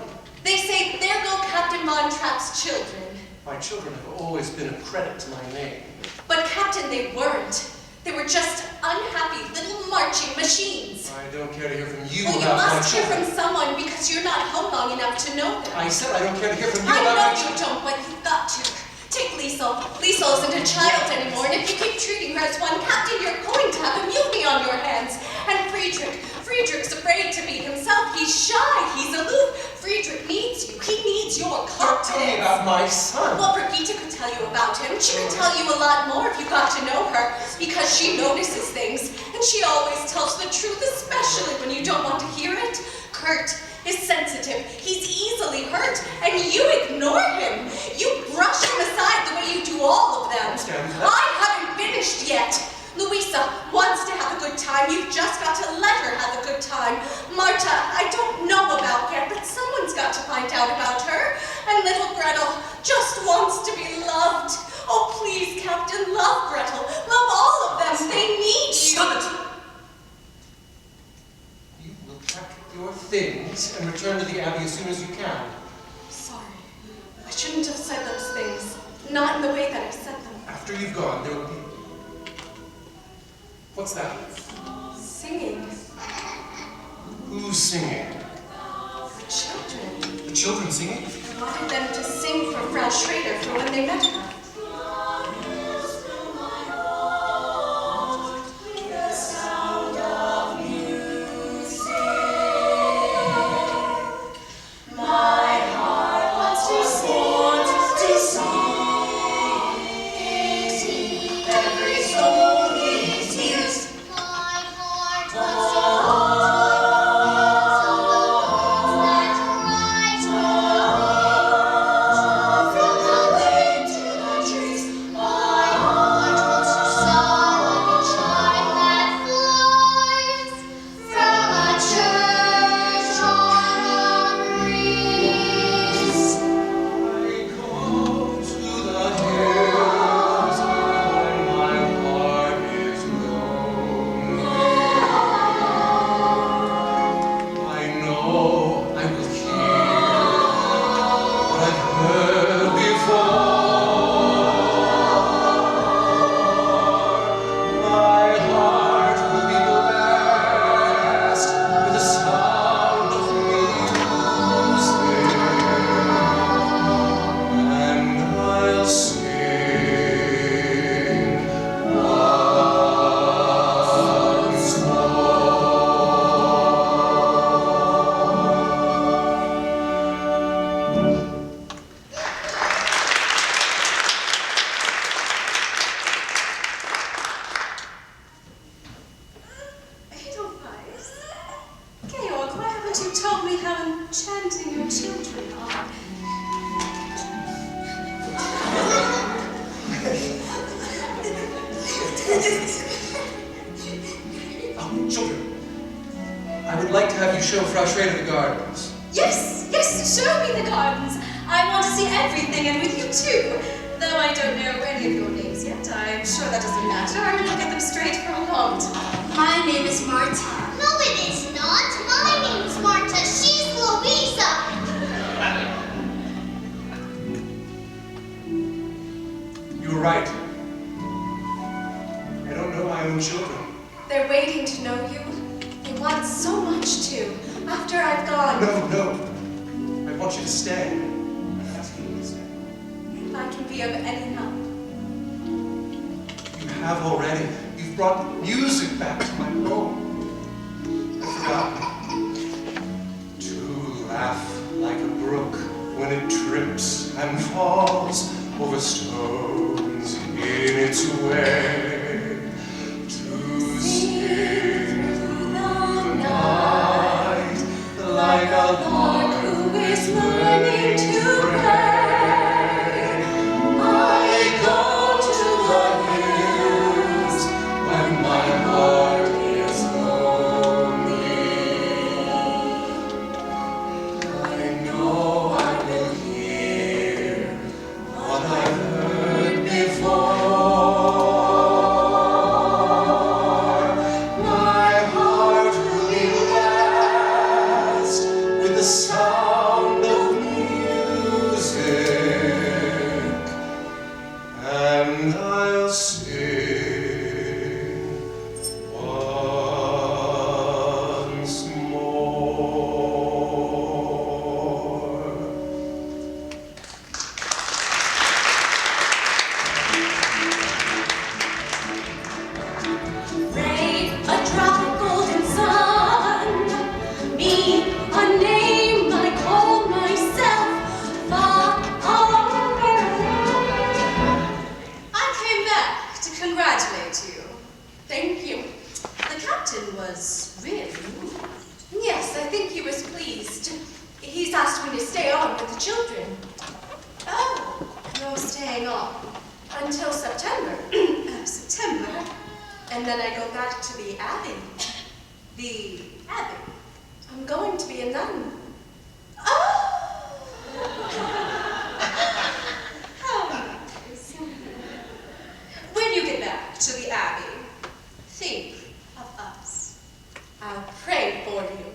They say, there go Captain Von Trapp's children. My children have always been a credit to my name. But Captain, they weren't. They were just unhappy little marching machines. I don't care to hear from you Well, you about my must hear children. from someone because you're not home long enough to know them. I said I don't care to hear from you I about know my you children. don't, but you've got to. Take Liesel. Liesel isn't a child anymore, and if you keep treating her as one, Captain, you're going to have a mutiny on your hands. And Friedrich's afraid to be himself. He's shy. He's aloof. Friedrich needs you. He needs your confidence. Tell me about my son. Well, Brigitte could tell you about him. She could tell you a lot more if you got to know her, because she notices things, and she always tells the truth, especially when you don't want to hear it. Kurt is sensitive. He's easily hurt, and you ignore him. You brush him aside the way you do all of them. I haven't finished yet. Louisa wants to have a good time. You've just got to let her have a good time. Marta, I don't know about yet, but someone's got to find out about her. And little Gretel just wants to be loved. Oh, please, Captain, love Gretel. Love all of them. They need you. Stop it! You will pack your things and return to the Abbey as soon as you can. Sorry. I shouldn't have said those things. Not in the way that I said them. After you've gone, there will be... What's that? Singing. Who's singing? The children. The children singing? I wanted them to sing for Frau Schrader for when they met her. To haven't you told me how enchanting your children are? Oh, children, I would like to have you show Frau Schrader the gardens. Yes, yes, show me the gardens. I want to see everything, and with you too. Though I don't know any of your names yet, I'm sure that doesn't matter. I will get them straight for a long time. My name is Marta. No, it is not. My name's Marta. She's Louisa. You were right. I don't know my own children. They're waiting to know you. They want so much to. After I've gone. No. I want you to stay. I'm asking you to stay. If I can be of any help. You have already. You've brought music back to my home. I've forgotten. To laugh like a brook when it trips and falls over stones in its way. To sing through the night like a lark who is learning to pray. I go to the hills when my heart is lonely. I know I will hear what I've heard before. My heart will rest with the sound of music, and I'll sing once more. Ray, a drop of golden sun. Me, a name I call myself. I came back to congratulate you. Thank you. The captain was really moved. Yes, I think he was pleased. He's asked me to stay on with the children. Oh, you're staying on. Until September. September. And then I go back to the Abbey. The Abbey. I'm going to be a nun. Oh! How nice. When you get back to the Abbey, think of us. I'll pray for you.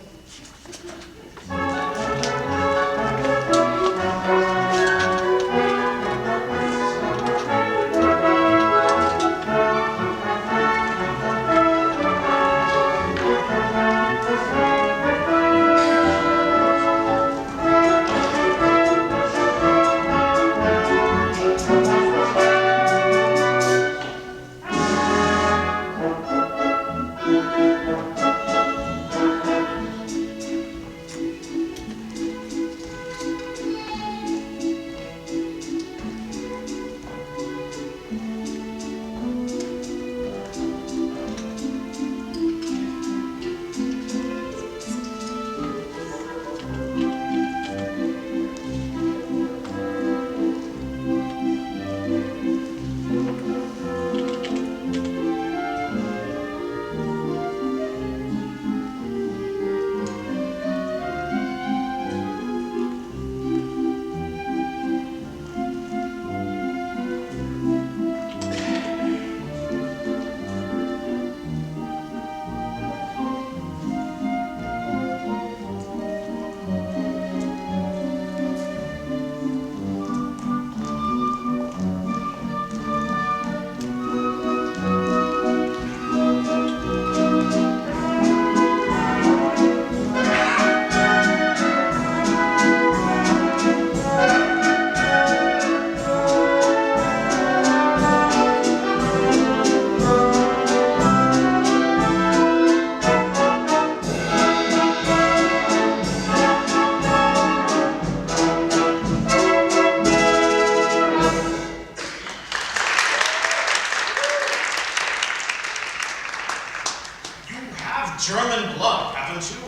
German blood, haven't you?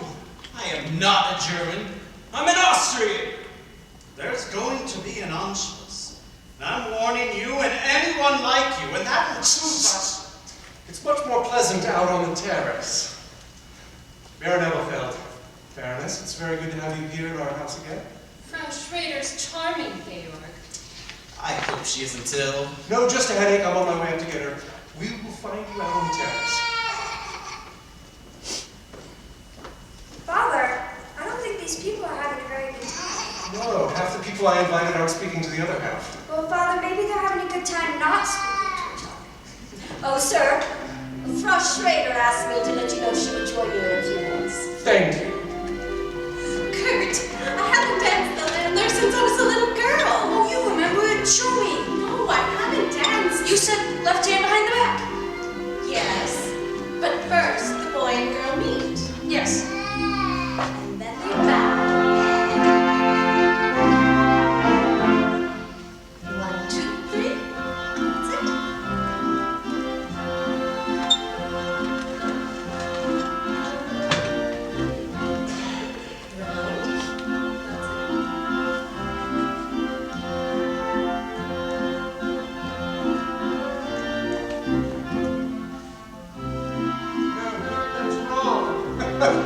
I am not a German. I'm an Austrian. There's going to be an Anschluss. And I'm warning you and anyone like you, and that includes us. It's much more pleasant out on the terrace. Baron Elberfeld, Baroness, it's very good to have you here in our house again. Frau Schrader's charming, Georg. I hope she isn't ill. No, just a headache. I'm on my way up to get her. We will find you out on the terrace. Father, I don't think these people are having a very good time. No, half the people I invited aren't speaking to the other half. Well, Father, maybe they're having a good time not speaking to each other. Oh, sir, Frau Schrader asked me to let you know she would join you in a few minutes. Thank you. Kurt, I haven't danced the Landler since I was a little girl. Oh, you remember it? Show me. No, I haven't danced. You said left hand behind the back. Yes, but first the boy and girl meet. Yes. And then they bow. 1, 2, 3. That's it. That's wrong.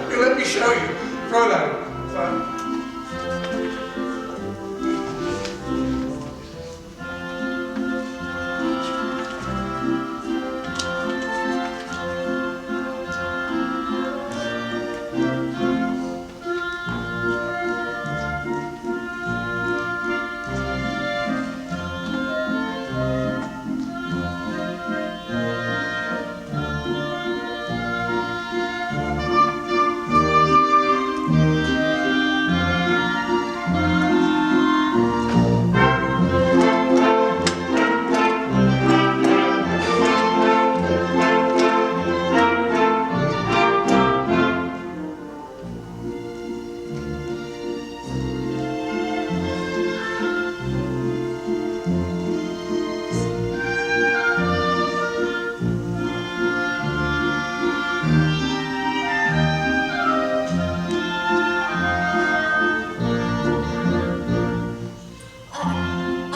Here, let me show you. Fräulein.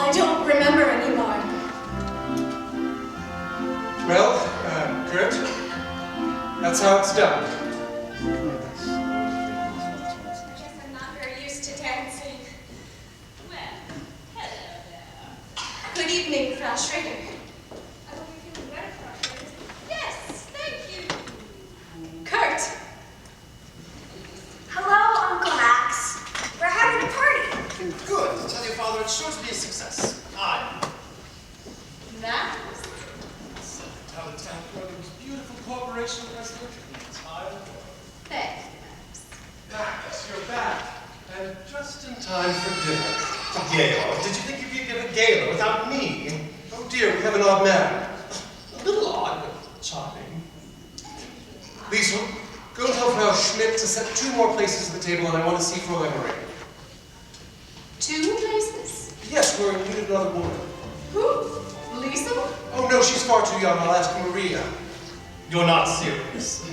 I don't remember anymore. Well, Kurt, that's how it's done. I guess I'm not very used to dancing. Well, hello there. Good evening, Frau Schrader. I hope you're feeling better, Frau Schrader. Yes, thank you. Kurt. Hello, Uncle Max. We're having a party. Good. Tell your father it's sure to be a success. Max? Tell the town clerk it was a beautiful corporation president in the entire world. Thanks, Max, you're back. And just in time for dinner. Gail, did you think you could get a gala without me? Oh dear, we have an odd man. A little odd, but charming. Lisa, go tell Frau Schmidt to set 2 more places at the table, and I want to see Fräulein Marie. 2 places. Yes, we're in need of another woman. Who? Lisa? Oh no, she's far too young. I'll ask Maria. You're not serious.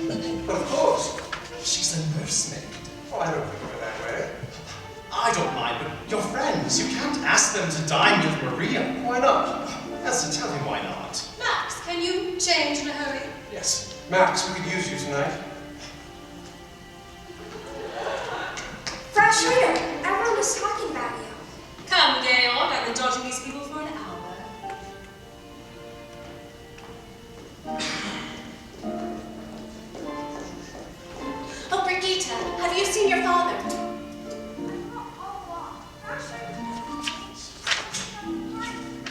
But of course. She's a nursemaid. Oh, I don't think of it that way. I don't mind, but your friends, you can't ask them to dine with Maria. Why not? Yes, to tell you why not. Max, can you change in a hurry? Yes. Max, we could use you tonight. Frau Schrader, everyone was talking about you. Come, Georg, I've been dodging these people for an hour. Oh, Brigitte, have you seen your father?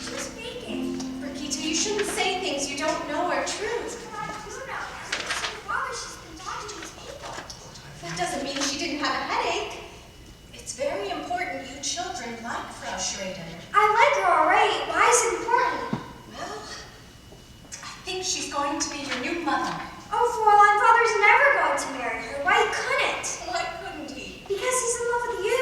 She was speaking. Brigitte, you shouldn't say things you don't know are true. But I do know. Father, she's been talking to these people. That doesn't mean she didn't have a headache. It's very important you children like Frau Schrader. I like her already. Why is it important? Well, I think she's going to be your new mother. Oh, Fräulein, Father's never going to marry her. Why couldn't? Why couldn't he? Because he's in love with you.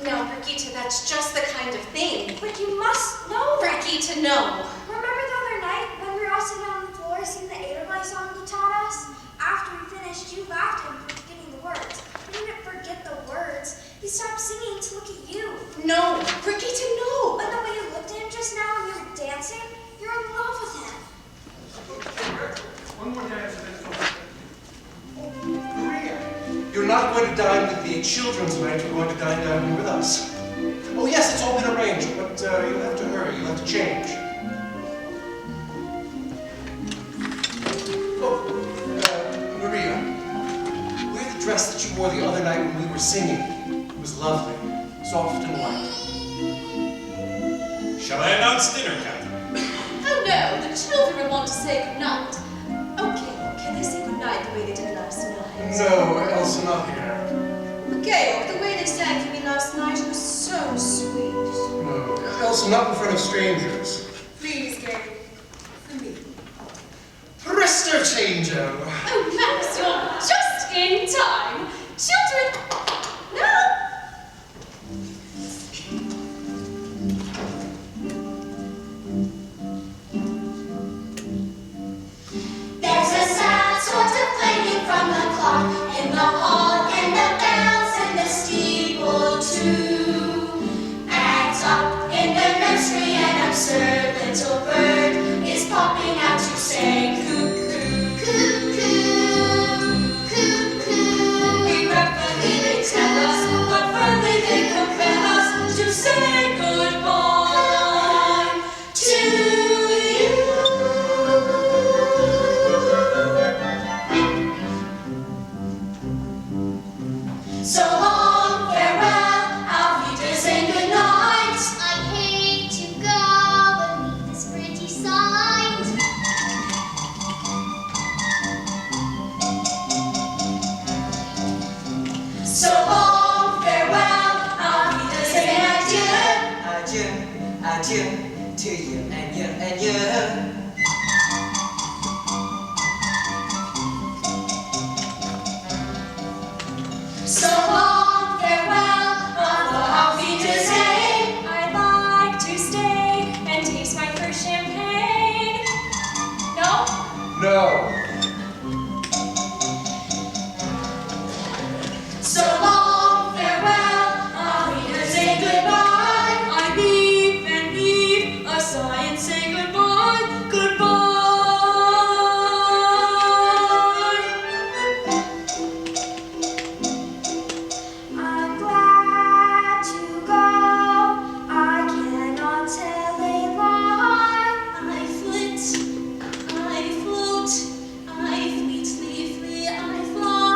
No, Brigitte, that's just the kind of thing. But you must know that. Brigitte, no. Remember the other night when we were all sitting on the floor singing the Edelweiss song you taught us? After we finished, you laughed at him for forgetting the words. But he not going to dine with the children tonight. You're going to dine down here with us. Oh yes, it's all been arranged, but you'll have to hurry. You'll have to change. Oh, Maria, wear the dress that you wore the other night when we were singing. It was lovely, soft and white. Shall I announce dinner, Captain? Oh no, the children will want to say goodnight. Okay, can they say goodnight the way they did last night? No, Elsa, not here. Okay, the way they sang for me last night was so sweet. No, Elsa, not in front of strangers. Please, Gary, for me. Presto changeo! Oh, Max, you're just in time. Children, no! There's a sad sort of clanging from the clock in the hall, and the bells in the steeple too. And up in the nursery, an absurd little bird is popping out to say cuckoo, cuckoo, cuckoo. Regretfully they tell us, but firmly they compel us to say goodbye to you. So long, farewell, auf Wiedersehen, good night. I hate to go and leave this pretty sight. So long, farewell, auf Wiedersehen, adieu. Adieu, adieu to you and you and you. So long, farewell, auf Wiedersehen. I'd like to stay and taste my first champagne. No? No. So long, farewell, auf Wiedersehen, goodbye. I leave and leave a sigh and say goodbye, goodbye. I'm glad to go. I cannot tell a lie. I flit, I float, I fleetly flee, I fly.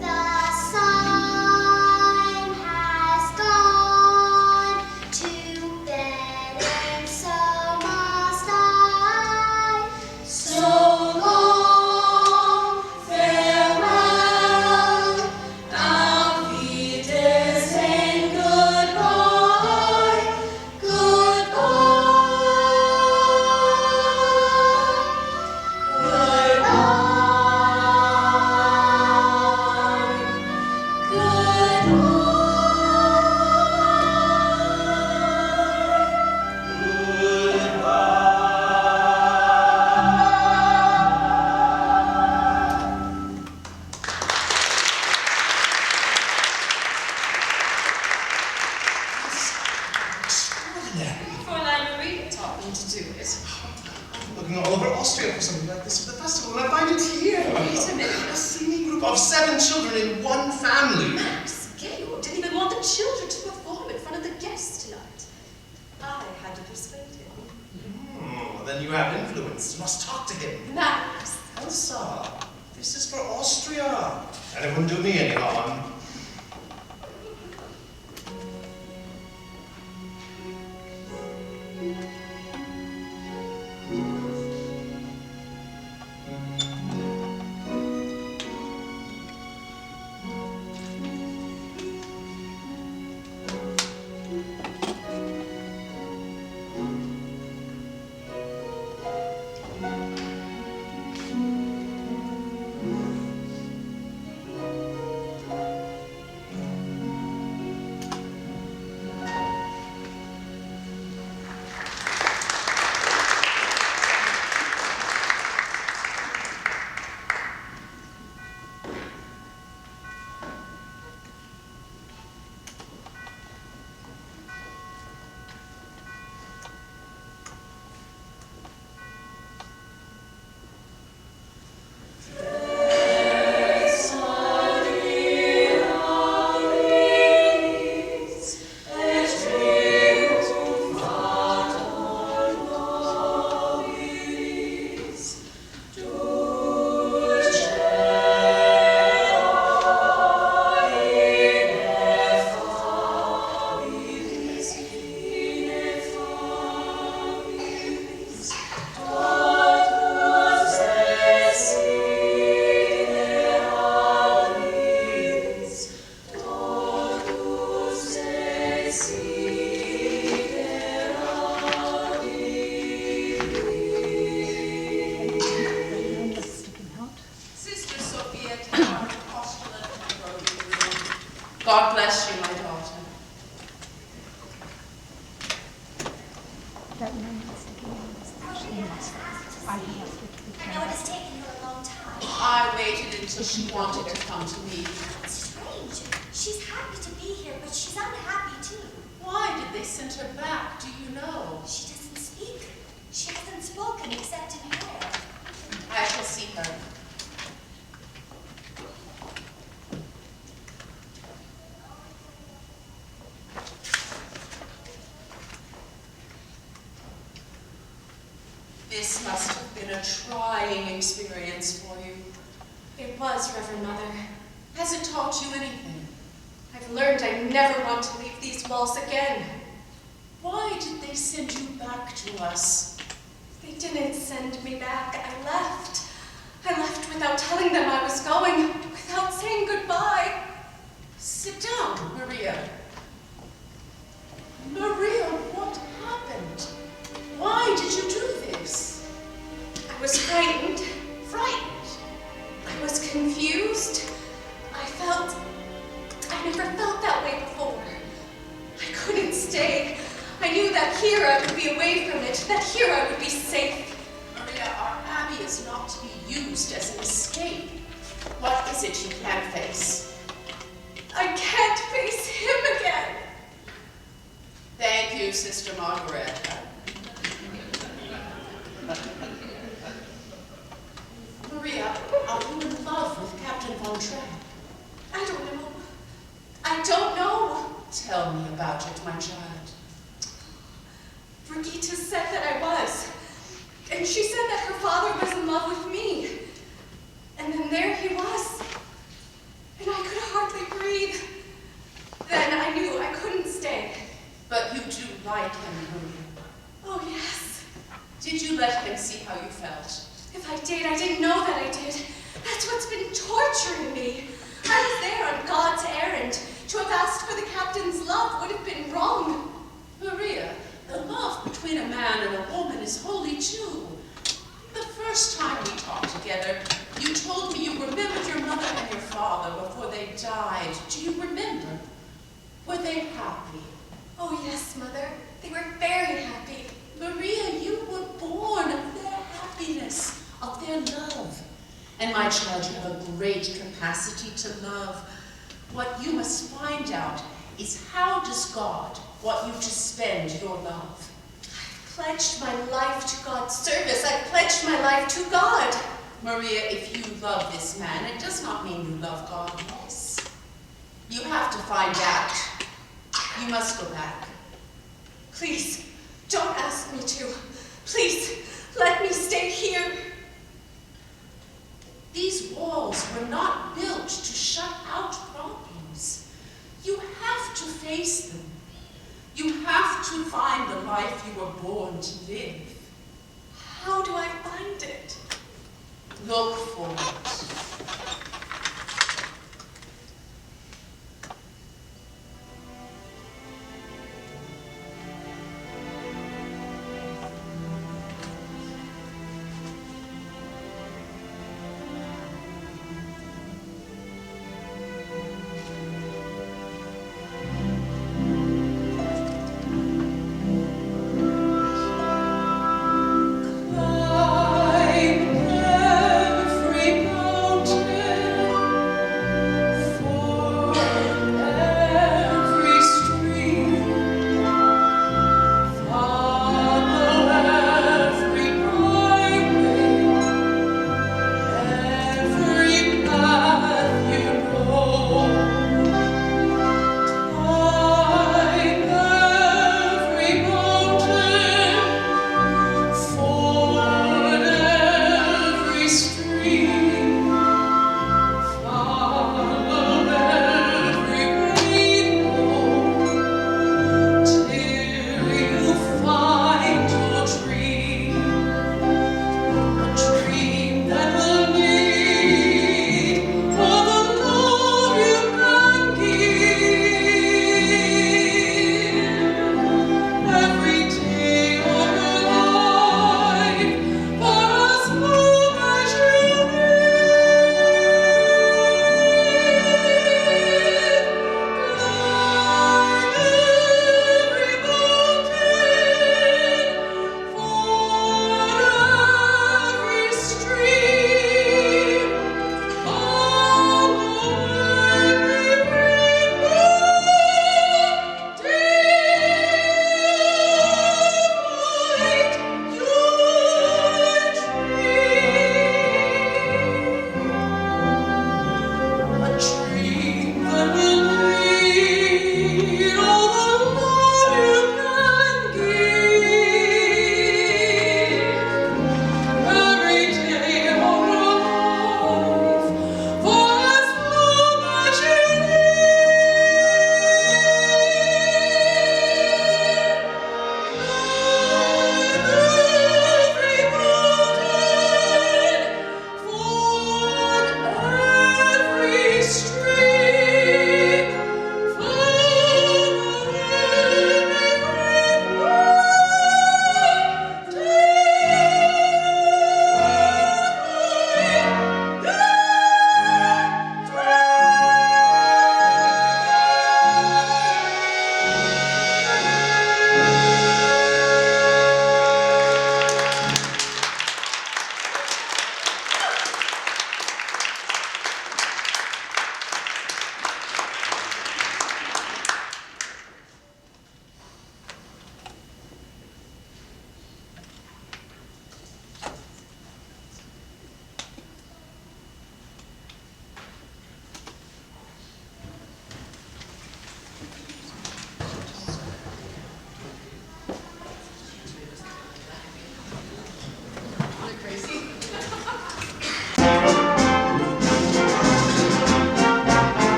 The sun has gone to bed, and so must I. So long, farewell, auf Wiedersehen, goodbye, Extraordinary. Fräulein Maria taught me to do it. Looking all over Austria for something like this at the festival, and I find it here. Wait a minute. A singing group of 7 children in one family. Max, Gail didn't even want the children to perform in front of the guests tonight. I had to persuade him. Well, then you have influence. You must talk to him. Max, Elsa, this is for Austria. And it wouldn't do me any harm. I know it has taken her a long time. I waited until she wanted to come to me. It's strange. She's happy to be here, but she's unhappy too. Why did they send her back? Do you know? She doesn't speak. She hasn't spoken except in prayer. I shall see her. This must have been a trying experience for you. It was, Reverend Mother. Has it taught you anything? I've learned I never want to leave these walls again. Why did they send you back to us? They didn't send me back. I left. I left without telling them I was going, without saying goodbye. Sit down, Maria. Maria, what happened? Why did you do this? I was frightened. Frightened? I was confused. I never felt that way before. I couldn't stay. I knew that here I would be away from it, that here I would be safe. Maria, our abbey is not to be used as an escape. What is it you can't face? I can't face him again. Thank you, Sister Margaret. Maria, are you in love with Captain Von Trapp? I don't know. I don't know. Tell me about it, my child. Brigitte said that I was. And she said that her father was in love with me. And then there he was. And I could hardly breathe. Then I knew I couldn't stay. But you do like him, Maria. Oh, yes. Did you let him see how you felt? If I did, I didn't know that I did. That's what's been torturing me. I was there on God's errand. To have asked for the captain's love would have been wrong. Maria, the love between a man and a woman is holy too. The first time we talked together, you told me you remembered your mother and your father before they died. Do you remember? Were they happy? Oh, yes, Mother. They were very happy. Maria, you were born of their happiness, of their love. And my child, you have a great capacity to love. What you must find out is how does God want you to spend your love? I've pledged my life to God's service. I've pledged my life to God. Maria, if you love this man, it does not mean you love God less. You have to find out. You must go back. Please, don't ask me to. Please, let me stay here. These walls were not built to shut out problems. You have to face them. You have to find the life you were born to live. How do I find it? Look for it. Climb every mountain.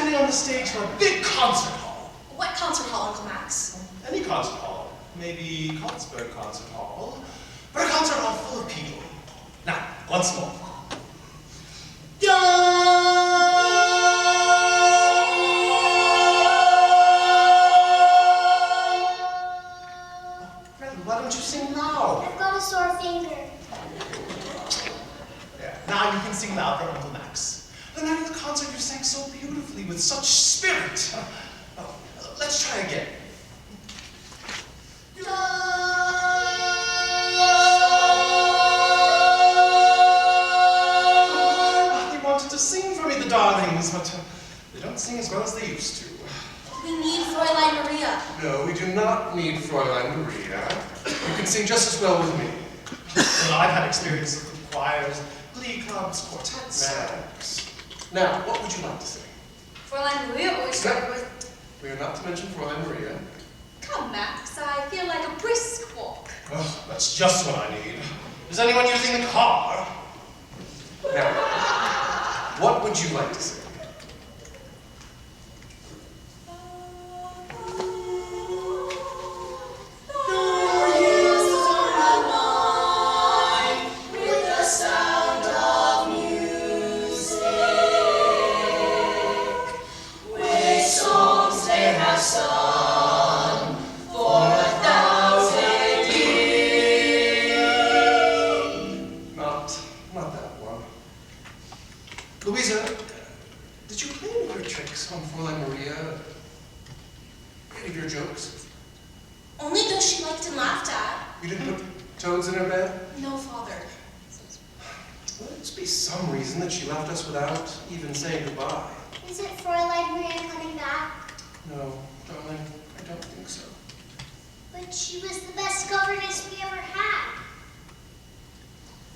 sitting on the stage of a big concert hall. What concert hall, Uncle Max? Any concert hall. Maybe Carlsberg Concert Hall. But a concert hall full of people. Now, once more. Gretel, why don't you sing loud? I've got a sore finger. Yeah, now you can sing loud for Uncle Max. The night of the concert you sang so beautifully, with such spirit. Oh, let's try again. They wanted to sing for me, the darlings, but they don't sing as well as they used to. We need Fräulein Maria. No, we do not need Fräulein Maria. You can sing just as well with me. Well, I've had experience with choirs, glee clubs, quartets. Max. Now, what would you like to sing? Fräulein Maria always started with, We are not to mention Fräulein Maria. come, Max, I feel like a brisk walk. Oh, that's just what I need. Is anyone using the car? Now, what would you like to sing? Not that one. Louisa, did you play any of your tricks on Fräulein Maria? Any of your jokes? Only those she liked and laughed at. You didn't put toads in her bed? No, Father. Well, must be some reason that she left us without even saying goodbye. Isn't Fräulein Maria coming back? No, darling, I don't think so. But she was the best governess we ever had.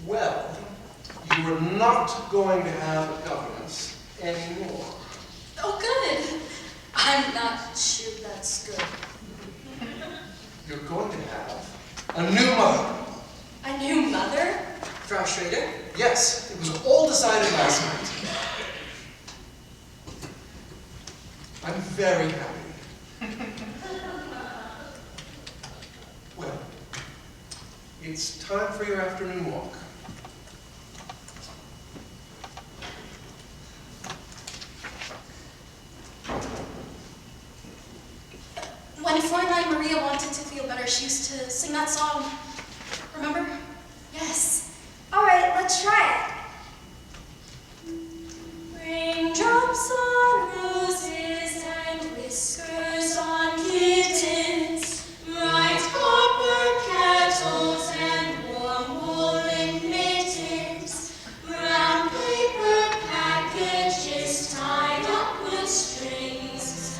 Well, you are not going to have a governess anymore. Oh, good. I'm not sure that's good. You're going to have a new mother. A new mother? Frau Schrader? Yes, it was all decided last night. I'm very happy. Well, it's time for your afternoon walk. When Fräulein Maria wanted to feel better, she used to sing that song. Remember? Yes. All right, let's try it. Raindrops on roses and whiskers on kittens, bright copper kettles and warm woolen mittens, brown paper packages tied up with strings.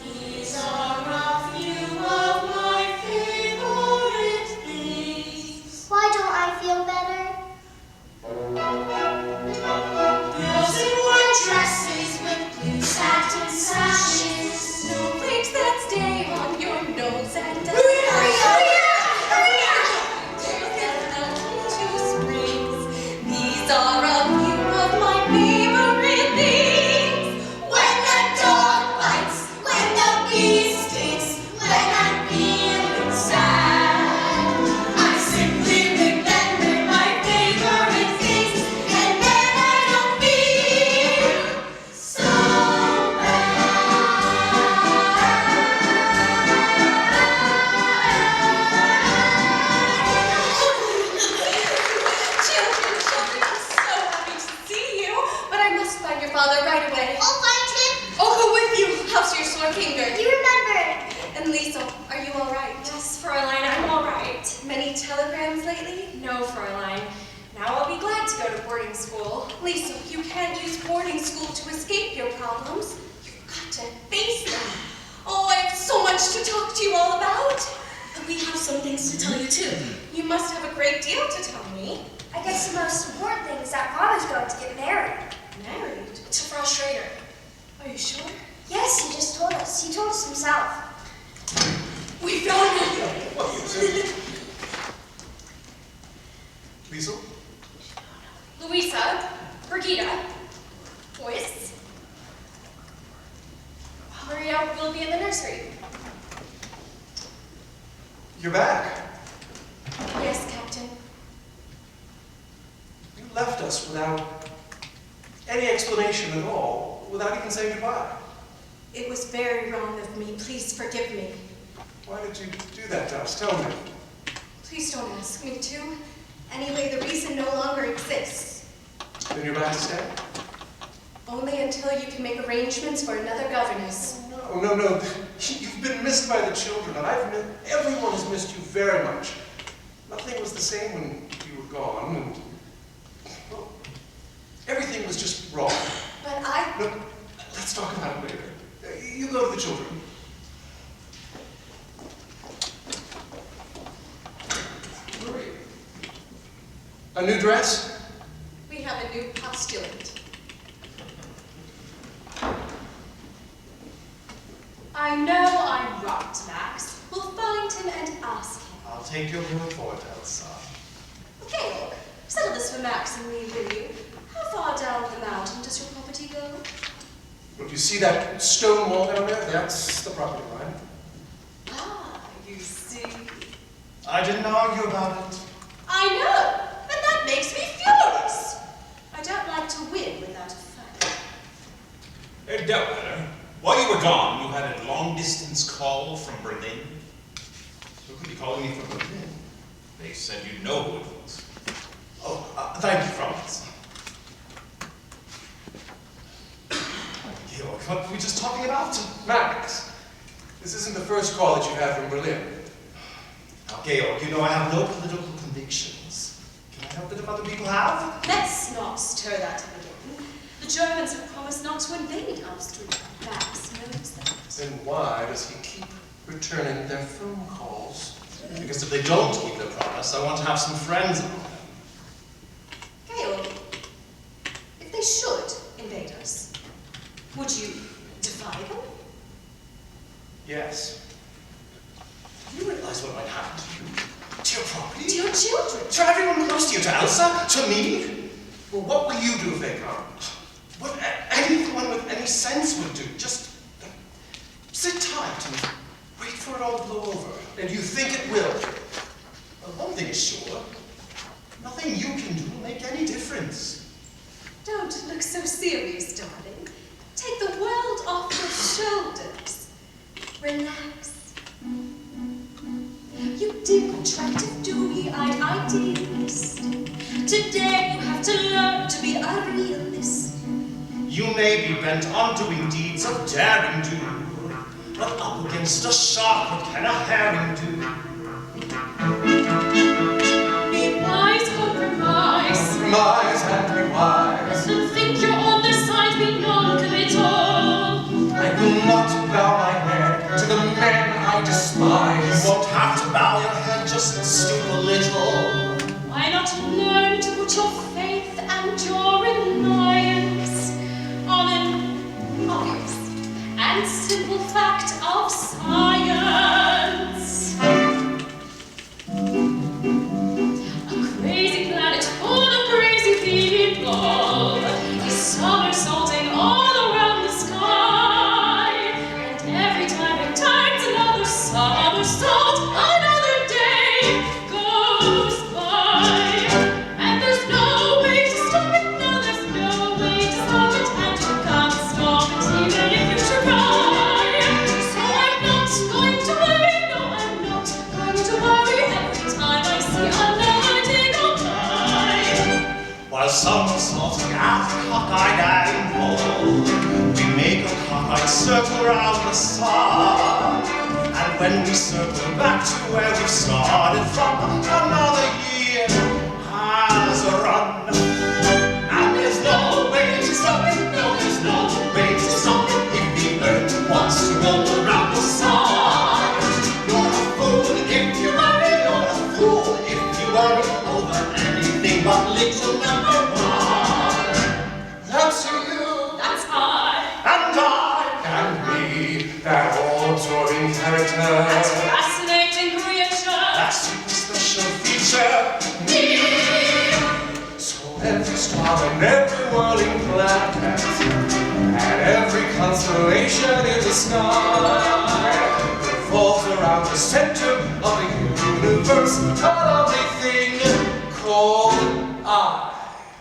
These are a few of my favorite things. Why don't I feel better? Girls in white dresses with blue satin sashes, snowflakes that stay on your nose and These are a few of my favorite things. When the dog bites, when the bee stings, when I'm feeling sad, I simply remember my favorite things, and then I don't feel so Children, I'm so happy to see you, but I must find your father right away. I'll find him. I'll go with you. How's your sore finger? You remember. And Lisa, are you all right? Yes, Fräulein, I'm all right. Many telegrams lately? No, Fräulein. Now I'll be glad to go to boarding school. Lisa, you can't use boarding school to escape your problems. You've got to face them. Oh, I have so much to talk to you all about. And we have some things to tell you too. You must have a great deal to tell me. I guess the most important thing is that Father's going to get married. Married? To Frau Schrader. Are you sure? Yes, he just told us. He told us himself. We found him. What is it? Liesel? Louisa, Brigida, Boyce. Gail will be in the nursery. You're back. Yes, Captain. You left us without any explanation at all, without even saying goodbye. It was very wrong of me. Please forgive me. Why did you do that to us? Tell me. Please don't ask me to. Anyway, the reason no longer exists. Then you're back to stay? Only until you can make arrangements for another governess. No. You've been missed by the children, and everyone has missed you very much. Nothing was the same when you were gone, and well, everything was just wrong. But No, let's talk about it later. You go to the children. Marie. A new dress? We have a new postulant. I know I'm right, Max. We'll find him and ask him. I'll take your word for it, Elsa. Okay, settle this for Max and me, will you? How far down the mountain does your property go? Well, you see that stone wall down there? That's the property line. Ah, you see. I didn't argue about it. I know, and that makes me furious. I don't like to win without a fight. Detweiler, while you were gone, you had a long-distance call from Berlin. Who could be calling me from Berlin? They said you'd know who it was. Oh, thank you, Franz. Georg, what were we just talking about? Max, this isn't the first call that you've had from Berlin. Now, Georg, you know I have no political convictions. Can I help it if other people have? Let's not stir that up again. The Germans have promised not to invade Austria. Max knows that. Then why does he keep returning their phone calls? Because if they don't keep their promise, I want to have some friends among them. Georg, if they should invade us, would you defy them? Yes. Do you realize what might happen to you? To your property? To your children? To everyone close to you, to Elsa? To me? Well, what will you do if they come? What anyone with any sense would do. Just sit tight and wait for it all to blow over. And you think it will? Well, one thing is sure. Nothing you can do will make any difference. Don't look so serious, darling. Take the world off your shoulders. Relax. You dear, attractive, dewy-eyed idealist. Today you have to learn to be a realist. You may be bent on doing deeds of daring do, but up against a shark, what can a herring do? Be wise, compromise. Compromise and be wise. Don't think you're on their side, be non-committal. I will not bow my head to the men I despise. You won't have to bow your head, just stoop a little. Why not learn to put your faith and your reliance on an obvious and simple fact of science? A crazy planet full of crazy people is somersaulting all around the sky, and every time it turns another somersault, another day goes by, and there's no way to stop it. No, there's no way to stop it, and you can't stop it even if you try. So I'm not going to worry. No, I'm not going to worry every time I see another day go by. While somersaulting at the cockeyed angle, we make a cockeyed circle round the sun. And when we circle back to where we started from, another year has run. And there's no way to stop it, no, there's no way to stop it. If the earth wants to roll around the sun, you're a fool if you worry, you're a fool if you worry over anything but little number one. That's you. That's I. And I. And me. That all-absorbing character. That's fascinating creature. That super special feature. So every star and every whirling planet and every constellation in the sky revolves around the center of the universe, a lovely thing called I.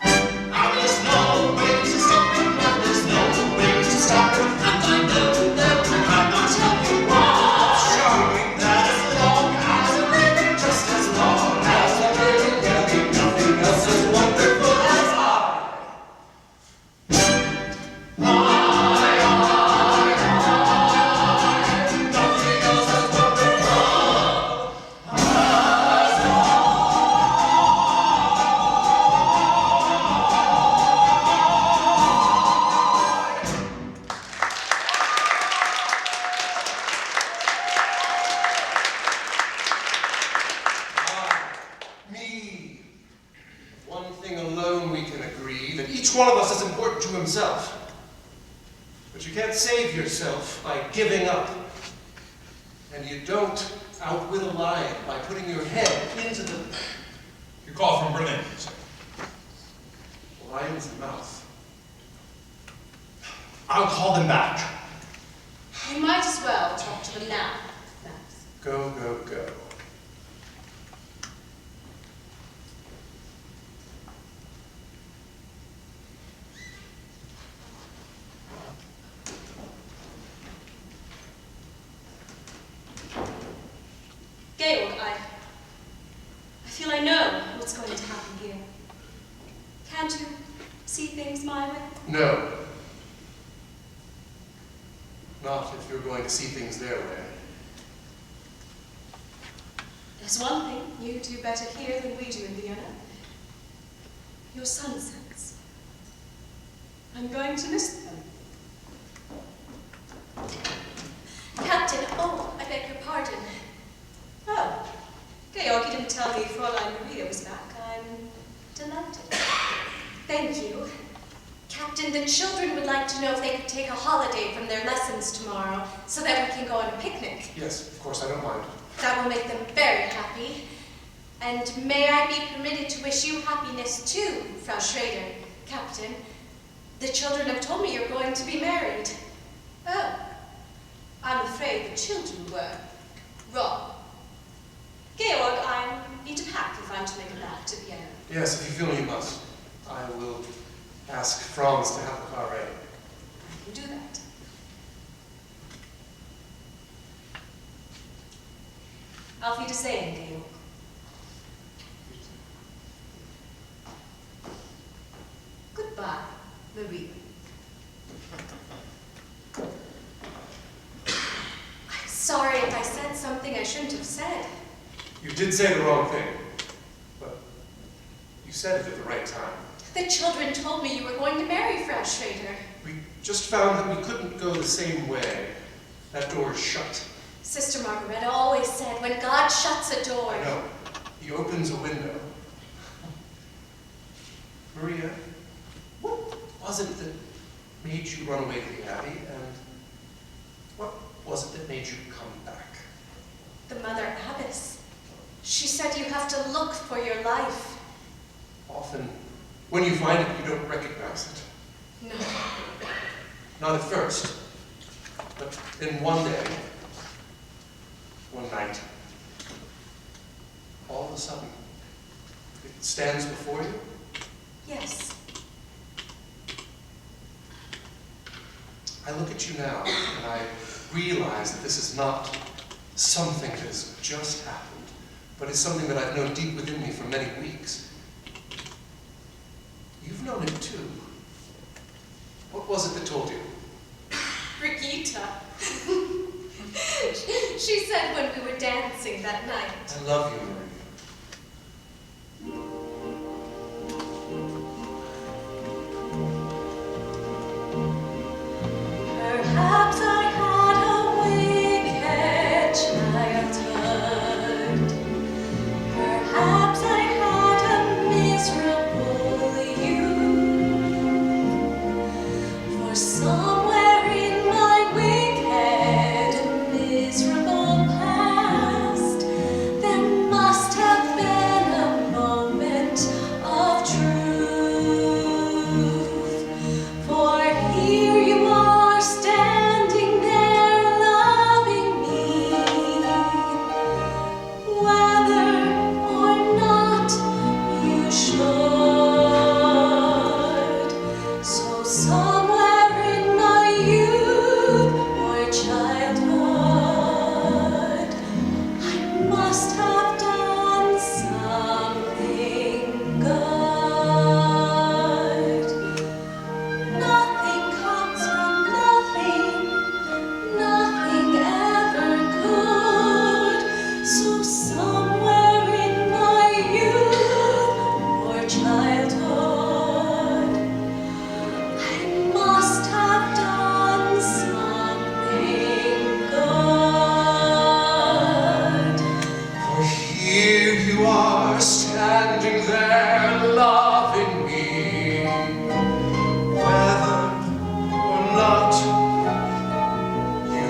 And there's no way to stop it, and there's no way to stop it, and I know that I cannot tell you why. Showing that as long as I'm living, just as long as I'm living, there'll be nothing else as wonderful as I. Nothing else as wonderful. Me. One thing alone we can agree, that each one of us is important to himself. But you can't save yourself by giving up. And you don't outwit a lion by putting your head into the You call from Berlin, sir. lion's mouth. I'll call them back. You might as well talk to them now, Max. Go, go, go. Georg, I feel I know what's going to happen here. Can't you see things my way? No. Not if you're going to see things their way. There's one thing you do better here than we do in Vienna. Your sunsets. I'm going to miss them. Captain, oh, I beg your pardon. Oh, Georg, you didn't tell me Fräulein Maria was back. I'm delighted. Thank you. Captain, the children would like to know if they could take a holiday from their lessons tomorrow so that we can go on a picnic. Yes, of course, I don't mind. That will make them very happy. And may I be permitted to wish you happiness too, Frau Schrader, Captain. The children have told me you're going to be married. Oh, I'm afraid the children were wrong. Georg, I need to pack if I'm to make it back to Vienna. Yes, if you feel you must. I will ask Franz to have the car ready. I can do that. Auf Wiedersehen, Georg. Goodbye, Maria. I'm sorry if I said something I shouldn't have said. You did say the wrong thing, but you said it at the right time. The children told me you were going to marry Frau Schrader. We just found that we couldn't go the same way. That door is shut. Sister Margareta always said, when God shuts a door... I know. He opens a window. Maria, what was it that made you run away to the Abbey, and what was it that made you come back? The Mother Abbess. She said you have to look for your life. Often, when you find it, you don't recognize it. No. Not at first, but then one day, one night, all of a sudden, it stands before you. Yes. I look at you now, and I realize that this is not something that has just happened, but it's something that I've known deep within me for many weeks. You've known it too. What was it that told you? Brigitte. She said when we were dancing that night. I love you, Maria. Perhaps I had a wicked childhood. Perhaps I had a miserable youth. For somewhere in my wicked, miserable past, there must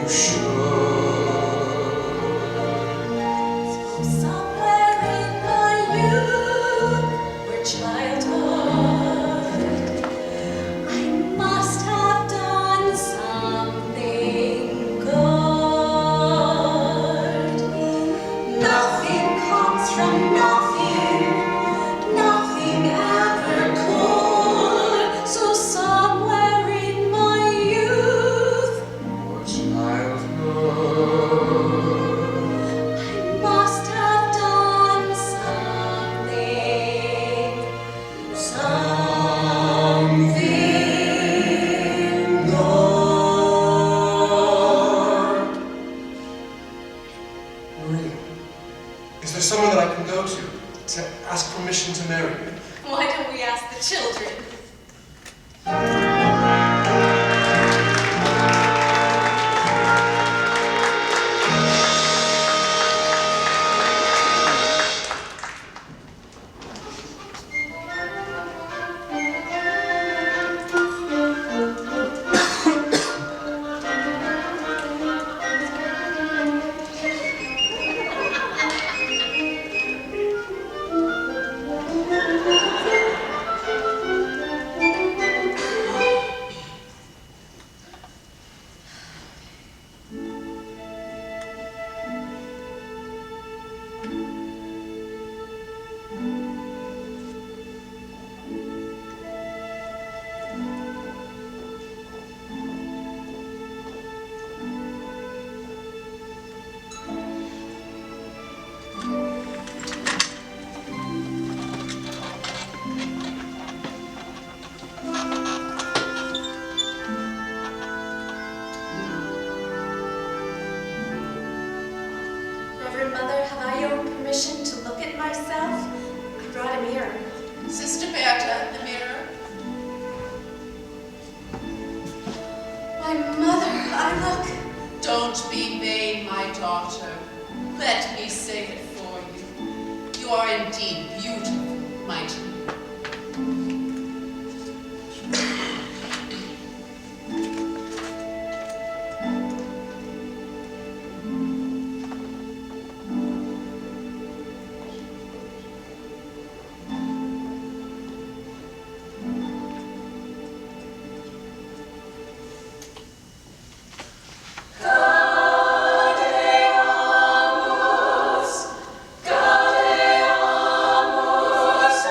you should. Somewhere in my youth or childhood, I must have done something good. Nothing comes from nothing, nothing ever could. So somewhere in my youth, Or childhood. I must have done something good. Maria, is there someone that I can go to ask permission to marry you? Why don't we ask the children? Reverend Mother, have I your permission to look at myself? I brought a mirror. Sister Berta, the mirror. My mother, I look. Don't be vain, my daughter. Let me say it for you. You are indeed beautiful, my dear. Gadeamus,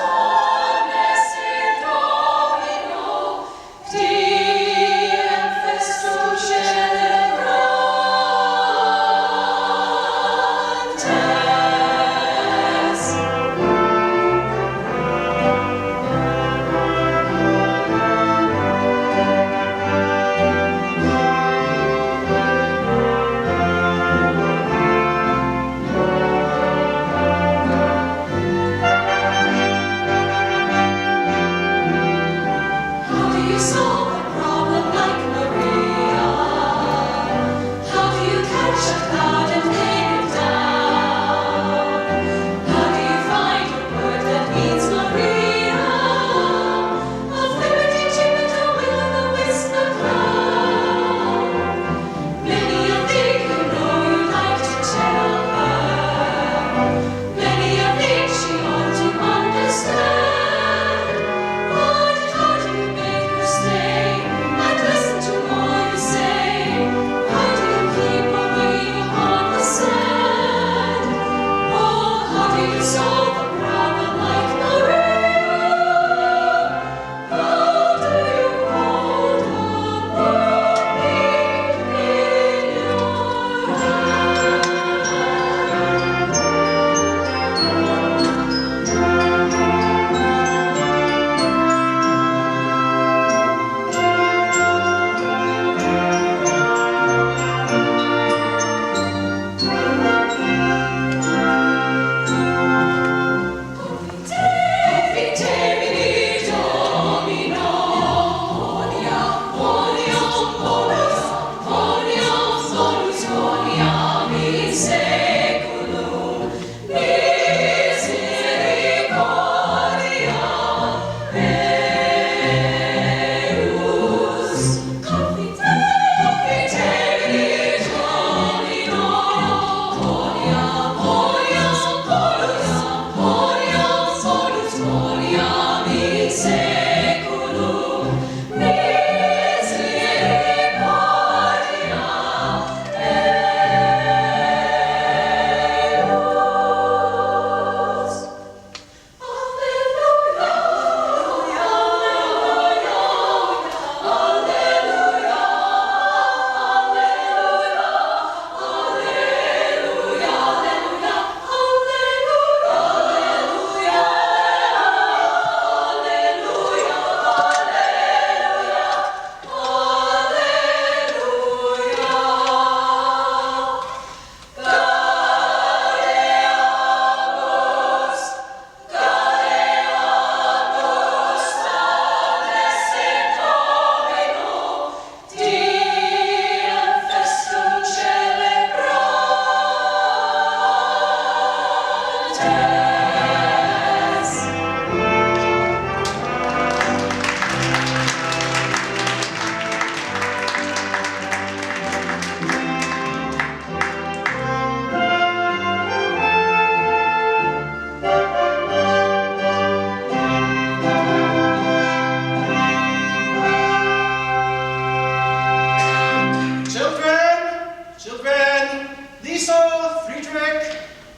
Lisa, Friedrich,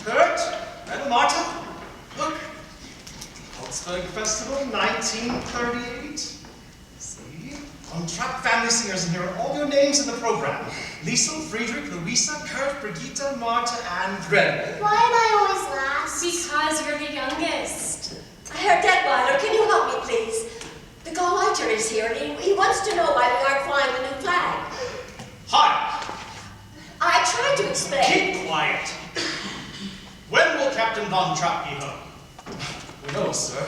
Kurt, and Marta. Look. Augsburg Festival, 1938. See? On-track family singers, and here are all your names in the program. Lisa, Friedrich, Louisa, Kurt, Brigitte, Marta, and Gren. Why am I always last? Because you're the youngest. Herr Detweiler, can you help me, please? The Gauleiter is here, and he wants to know why we aren't flying the new flag. Hi. I tried to explain. Keep quiet. When will Captain Von Trapp be home? No, sir.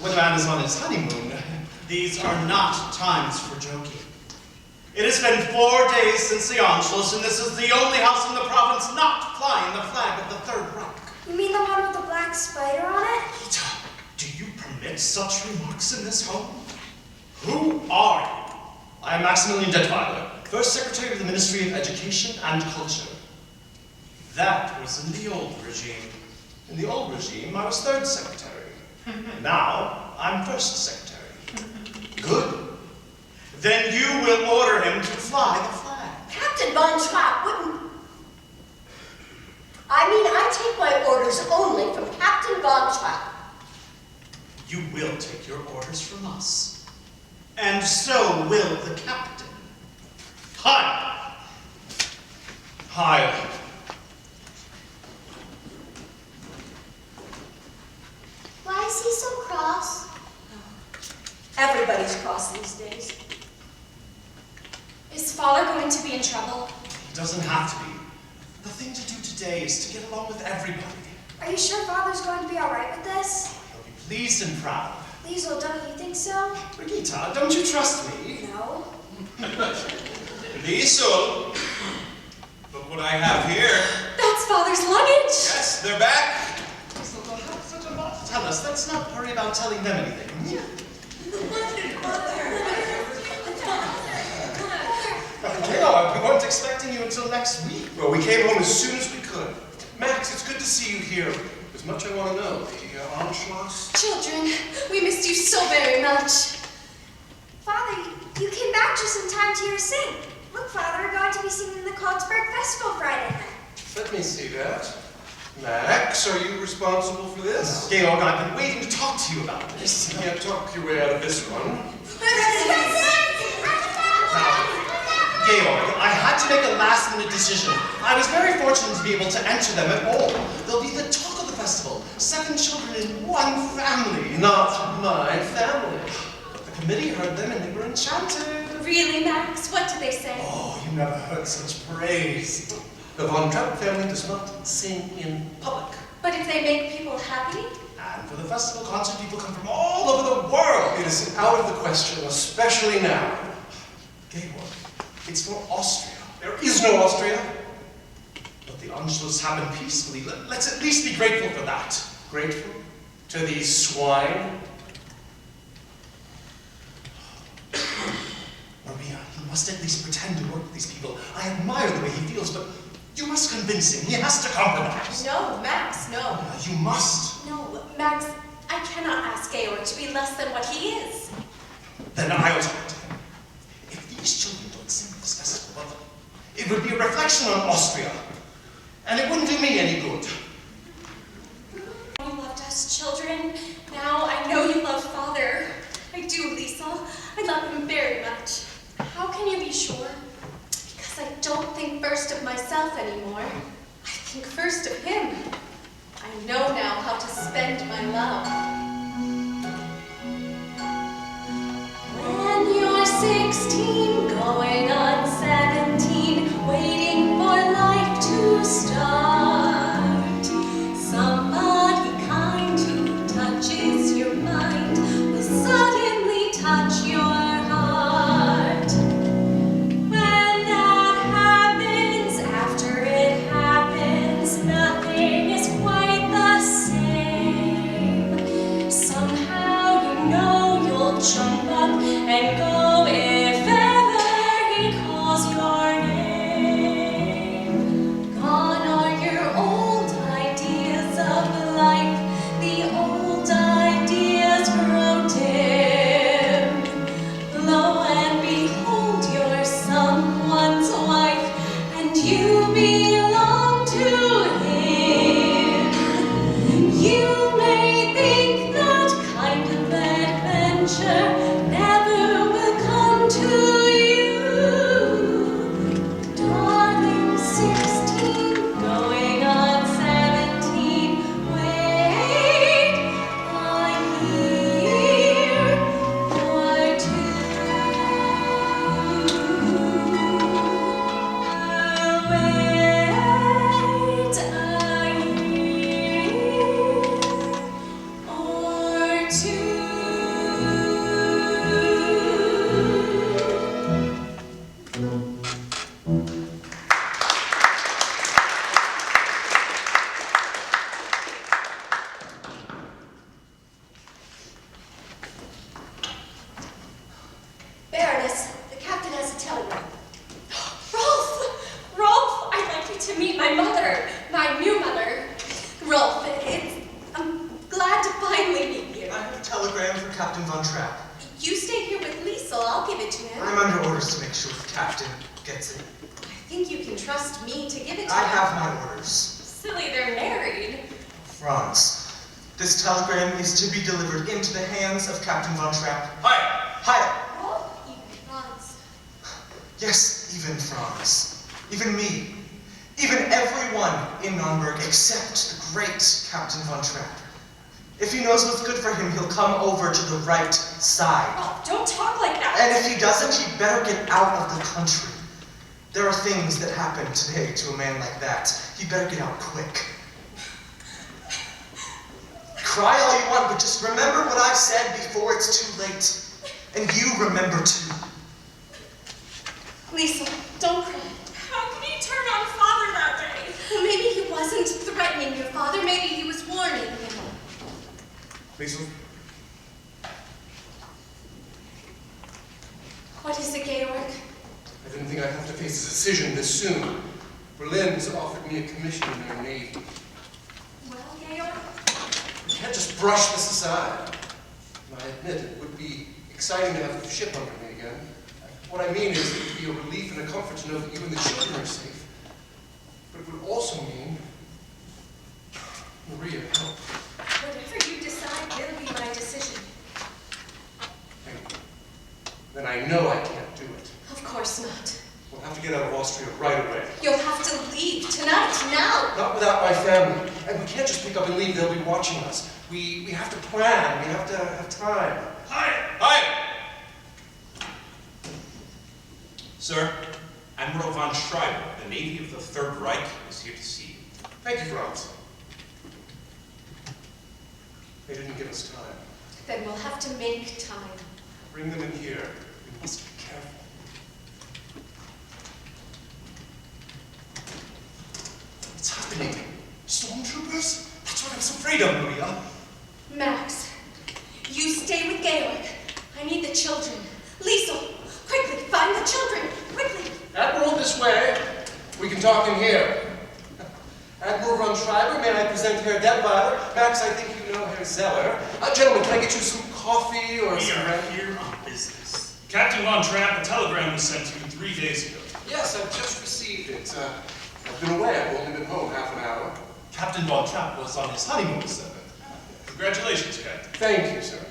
When the man is on his honeymoon. These are not times for joking. It has been 4 days since the Anschluss, and this is the only house in the province not flying the flag of the Third Reich. You mean the one with the black spider on it? Rita, do you permit such remarks in this home? Who are you? I am Maximilian Detweiler, First Secretary of the Ministry of Education and Culture. That was in the old regime. In the old regime, I was Third Secretary. Now, I'm First Secretary. Good. Then you will order him to fly the flag. Captain Von Trapp wouldn't... I take my orders only from Captain Von Trapp. You will take your orders from us. And so will the captain. Hi. Hi. Why is he so cross? Everybody's cross these days. Is father going to be in trouble? He doesn't have to be. The thing to do today is to get along with everybody. Are you sure Father's going to be all right with this? He'll be pleased and proud. Liesel, don't you think so? Brigitte, don't you trust me? No. Liesel, look what I have here. That's father's luggage. Yes, they're back. So they'll have such a lot to tell us. Let's not worry about telling them anything. Gail, we weren't expecting you until next week. Well, we came home as soon as we could. Max, it's good to see you here. There's much I want to know. The Anschluss? Children, we missed you so very much. Father, you came back just in time to hear us sing. Look, Father, we're going to be singing the Augsburg Festival Friday night. Let me see that. Max, are you responsible for this? Georg, I've been waiting to talk to you about this. You can't talk your way out of this one. Georg, I had to make a last-minute decision. I was very fortunate to be able to enter them at all. They'll be the talk of the festival. 7 children in one family. Not my family. The committee heard them and they were enchanted. Really, Max? What did they say? Oh, you never heard such praise. The Von Trapp family does not sing in public. But if they make people happy? And for the festival concert, people come from all over the world. It is out of the question, especially now. Georg, it's for Austria. There is no Austria. But the Anschluss happened peacefully. Let's at least be grateful for that. Grateful to these swine. Maria, he must at least pretend to work with these people. I admire the way he feels, but you must convince him. He has to compromise. No, Max, no. You must. No, Max, I cannot ask Georg to be less than what he is. Then I'll talk to him. If these children don't sing at this festival, well, it would be a reflection on Austria. And it wouldn't do me any good. You loved us, children. Now I know you love father. I do, Lisa. I love him very much. How can you be sure? Because I don't think first of myself anymore. I think first of him. I know now how to spend my love. When you're 16, going on 17, waiting for life to start, somebody kind who touches your mind will suddenly touch your heart. When that happens, after it happens, nothing is quite the same. Somehow you know you'll jump up and go if ever he calls your name. Gone are your old ideas of life, the old ideas grow dim. Lo and behold, you're someone's wife, and you belong to to meet my mother, my new mother. Rolf, I'm glad to finally meet you. I have a telegram for Captain Von Trapp. You stay here with Liesel. I'll give it to him. I'm under orders to make sure the captain gets it. I think you can trust me to give it to I him. have my orders. Silly, they're married. Franz, this telegram is to be delivered into the hands of Captain Von Trapp. Hi. Oh, even Franz. Yes, even Franz. Even me. Even everyone in Nürnberg except the great Captain Von Trapp. If he knows what's good for him, he'll come over to the right side. Oh, don't talk like that. And if he doesn't, he'd better get out of the country. There are things that happen today to a man like that. He'd better get out quick. Cry all you want, but just remember what I said before it's too late. And you remember too. Liesel, don't cry. How could he turn on Father that day? Well, maybe he wasn't threatening your father. Maybe he was warning him. Liesel, What is it, Georg? I didn't think I'd have to face a decision this soon. Berlin has offered me a commission in their navy. Well, Georg? We can't just brush this aside. And I admit it would be exciting to have the ship under me again. What I mean is it would be a relief and a comfort to know that you and the children are safe. But it would also mean, Maria, help. Whatever you decide will be my decision. Then I know I can't do it. Of course not. We'll have to get out of Austria right away. You'll have to leave tonight, now. Not without my family. And we can't just pick up and leave. They'll be watching us. We have to plan. We have to have time. Hi. Sir, Admiral von Schreiber, the Navy of the Third Reich, is here to see you. Thank you, Franz. They didn't give us time. Then we'll have to make time. Bring them in here. We must be careful. What's happening? Stormtroopers? That's what I was afraid of, Maria. Max, you stay with Georg. I need the children. Liesel, quickly, find the children. Quickly. Admiral, this way. We can talk in here. Admiral von Schreiber, may I present Herr Detweiler? Max, I think you know Herr Zeller. Gentlemen, can I get you some coffee or We some are bread? here on business. Captain Von Trapp, a telegram was sent to you 3 days ago. Yes, I've just received it. I've been away. I've only been home half an hour. Captain Von Trapp was on his honeymoon, sir. Congratulations, Captain. Thank you, sir.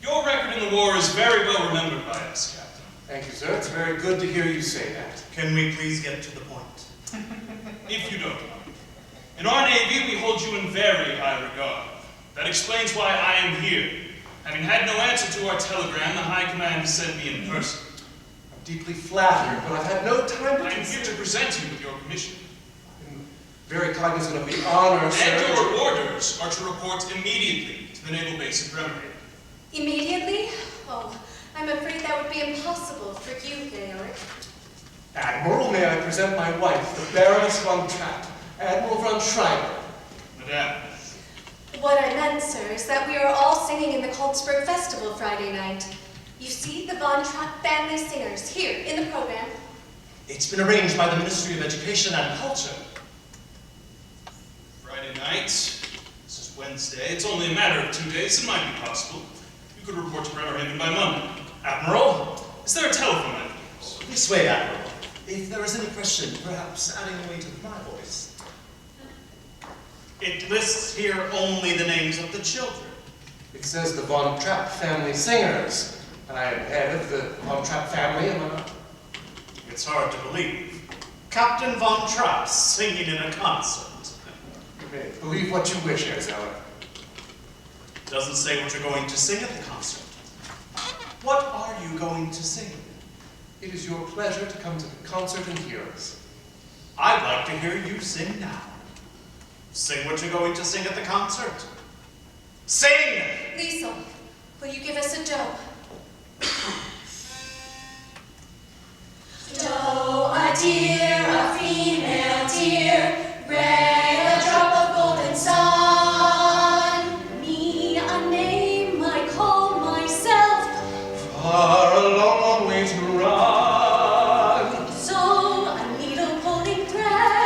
Your record in the war is very well remembered by us, Captain. Thank you, sir. It's very good to hear you say that. Can we please get to the point? If you don't mind. In our Navy, we hold you in very high regard. That explains why I am here. Having had no answer to our telegram, the High Command has sent me in person. I'm deeply flattered, but I've had no time to I am here to present you with your commission. I'm very cognizant of the honor, sir. And your orders are to report immediately to the naval base in Bremerhaven. Immediately? Oh, I'm afraid that would be impossible for you, Georg. Admiral, may I present my wife, the Baroness von Trapp, Admiral von Schreiber. Madame. What I meant, sir, is that we are all singing in the Kolzberg Festival Friday night. You see the Von Trapp family singers here in the program. It's been arranged by the Ministry of Education and Culture. Friday night. This is Wednesday. It's only a matter of 2 days. It might be possible. You could report to Bremerhaven by Monday. Admiral, is there a telephone I can use? This way, Admiral. If there is any question, perhaps adding a way to my voice. It lists here only the names of the children. It says the Von Trapp family singers. I am head of the Von Trapp family, am I not? It's hard to believe. Captain Von Trapp singing in a concert. You may believe what you wish, Herr Zeller. Doesn't say what you're going to sing at the concert. What are you going to sing? It is your pleasure to come to the concert and hear us. I'd like to hear you sing now. Sing what you're going to sing at the concert. Sing! Liesel, will you give us a doe? Doe, a deer, a female deer, ray, a drop of golden sun. Me, a name I call myself. Far a long, long way to run. So, a needle pulling thread.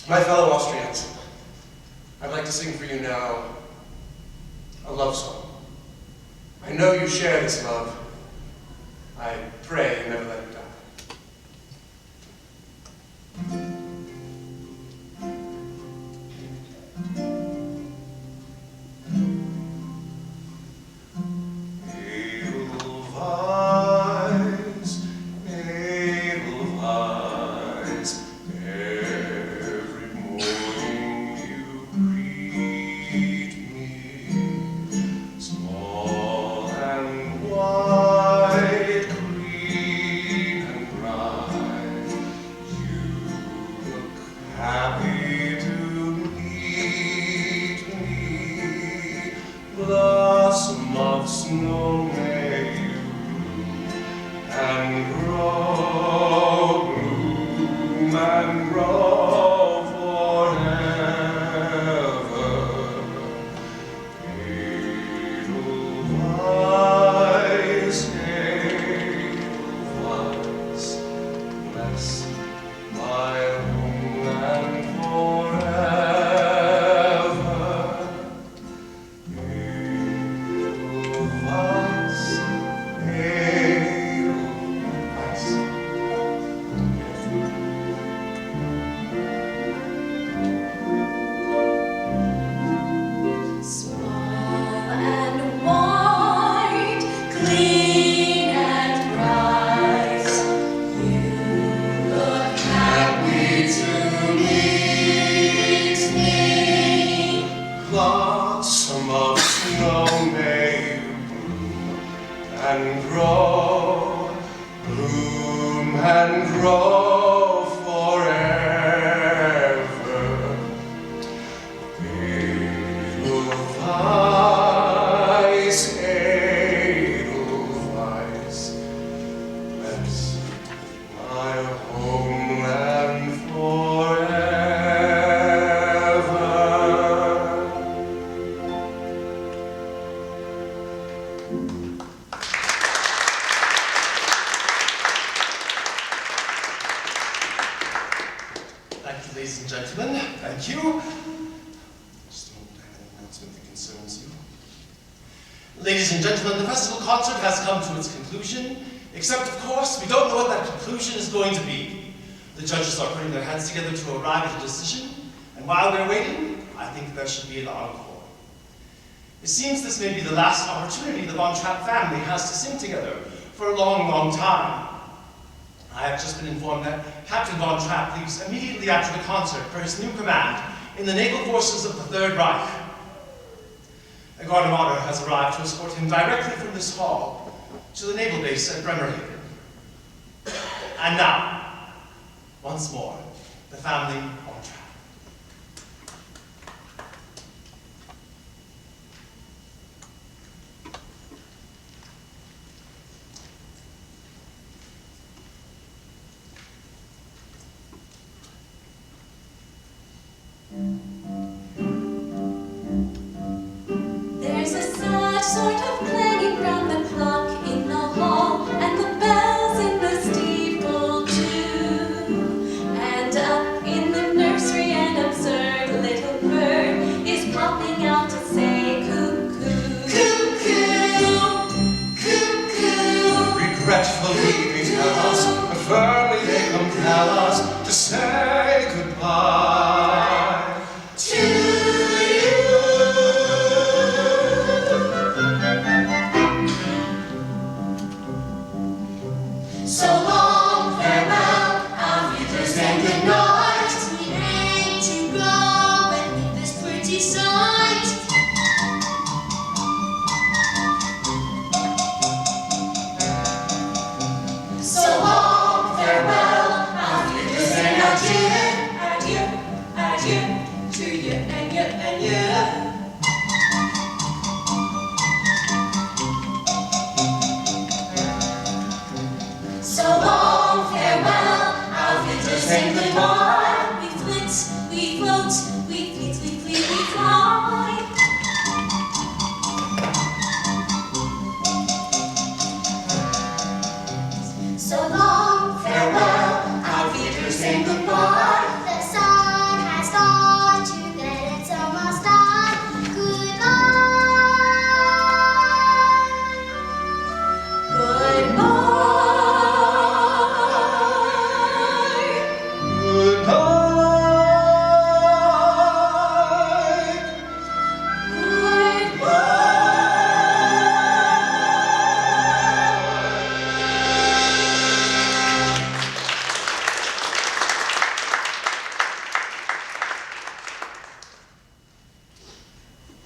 My fellow Austrians, I'd like to sing for you now a love song. I know you share this love. I pray you never let it die. Edelweiss, every morning you greet me, small and white, green and bright. You look happy to meet me, blossom of snow may you and grow, bloom and grow forever. Edelweiss, Edelweiss, bless my homeland forever. Edelweiss, Edelweiss. Small and white, clean and bright, you look happy to meet me. Blossom of snow may you bloom and grow, bloom and grow forever. Edelweiss, Edelweiss, bless my homeland forever. Thank you, ladies and gentlemen. Thank you. Just a moment, I have an announcement that concerns you. Ladies and gentlemen, the festival concert has come to its conclusion, except, of course, we don't know what that conclusion is going to be. The judges are putting their heads together to arrive at a decision, and while we're waiting, I think there should be an encore. It seems this may be the last opportunity the Von Trapp family has to sing together for a long, long time. I have just been informed that Captain Von Trapp leaves immediately after the concert for his new command in the naval forces of the Third Reich. A guard of honor has arrived to escort him directly from this hall to the naval base at Bremerhaven. And now, once more, the family Von Trapp. There's a sad sort of clanging round the clock in the hall, and the bells in the steeple too. And up in the nursery an absurd little bird is popping out to say cuckoo. Cuckoo, cuckoo. Regretful leaving us, but firmly they compel us to say goodbye to you.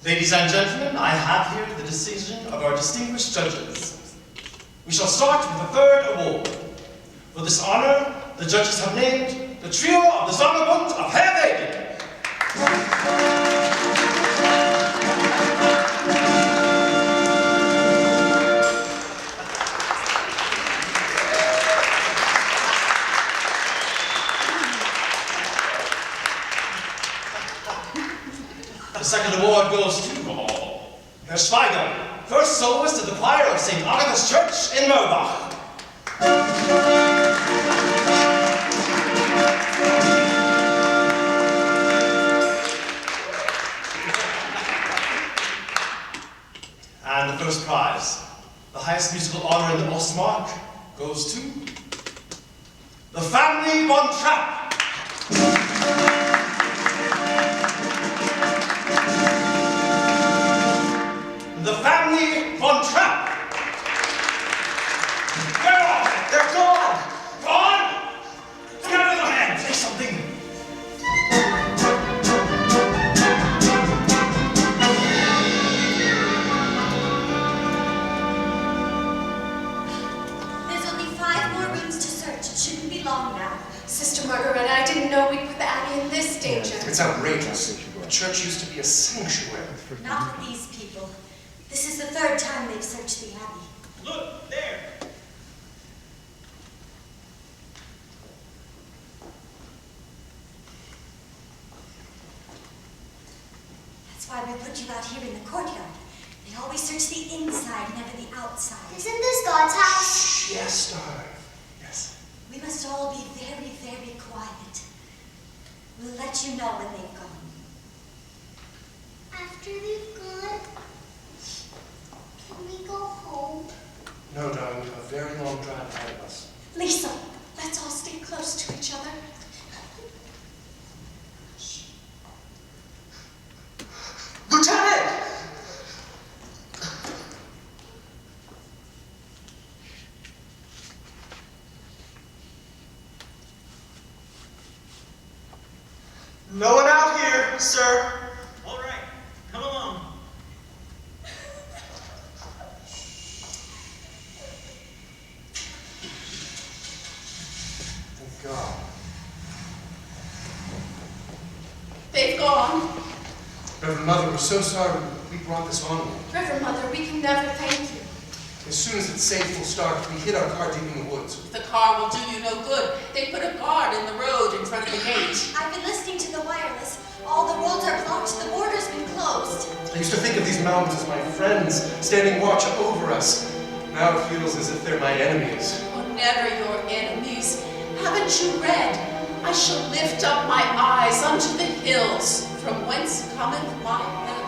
Ladies and gentlemen, I have here the decision of our distinguished judges. We shall start with the third award. For this honor, the judges have named the trio of the Sonnerbund of Herwegen. The second award goes to Herr Schweiger, first soloist of the choir of St. Agatha's Church in Merbach. And the first prize, the highest musical honor in the Ostmark, goes to the family Von Trapp. The family Von Trapp. They're gone! Gone? Together the hands! Say something. There's only 5 more rooms to search. It shouldn't be long now. Sister Margareta, I didn't know we'd put the Abbey in this danger. It's outrageous. The church used to be a sanctuary. Not with these people. This is the 3rd time they've searched the Abbey. Look, there. That's why we put you out here in the courtyard. They always search the inside, never the outside. Isn't this God's house? Shh, yes, darling. Yes. We must all be very, very quiet. We'll let you know when they've gone. After they've gone, can we go home? No, darling, we have a very long drive ahead of us. Lisa, let's all stay close to each other. Lieutenant! No one out here, sir. All right, come along. Thank God. They've gone. Reverend Mother, we're so sorry we brought this on you. Reverend Mother, we can never thank you. As soon as it's safe, we'll start. We hid our car deep in the woods. The car will do you no good. They put a guard in the road in front of the gate. I've been listening to the wireless. All the roads are blocked. The border's been closed. I used to think of these mountains as my friends, standing watch over us. Now it feels as if they're my enemies. Oh, never your enemies. Haven't you read? I shall lift up my eyes unto the hills, from whence cometh my help.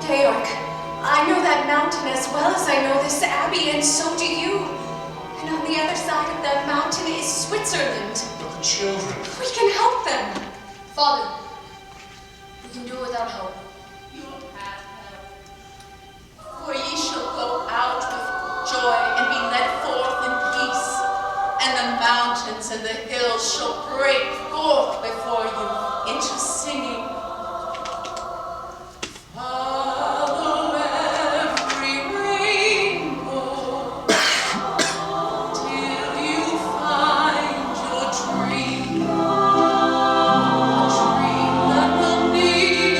Georg, I know that mountain as well as I know this abbey, and so do you. And on the other side of that mountain is Switzerland. But the children. We can help them. Father, we can do it without help. You will have help. For ye shall go out with joy and be led forth in peace, and the mountains and the hills shall break forth before you into singing. Follow every rainbow till you find your dream. A dream that will need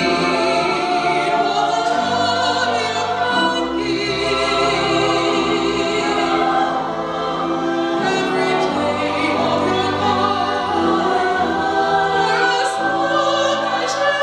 all the love you can give. Every day of your life, for as long as you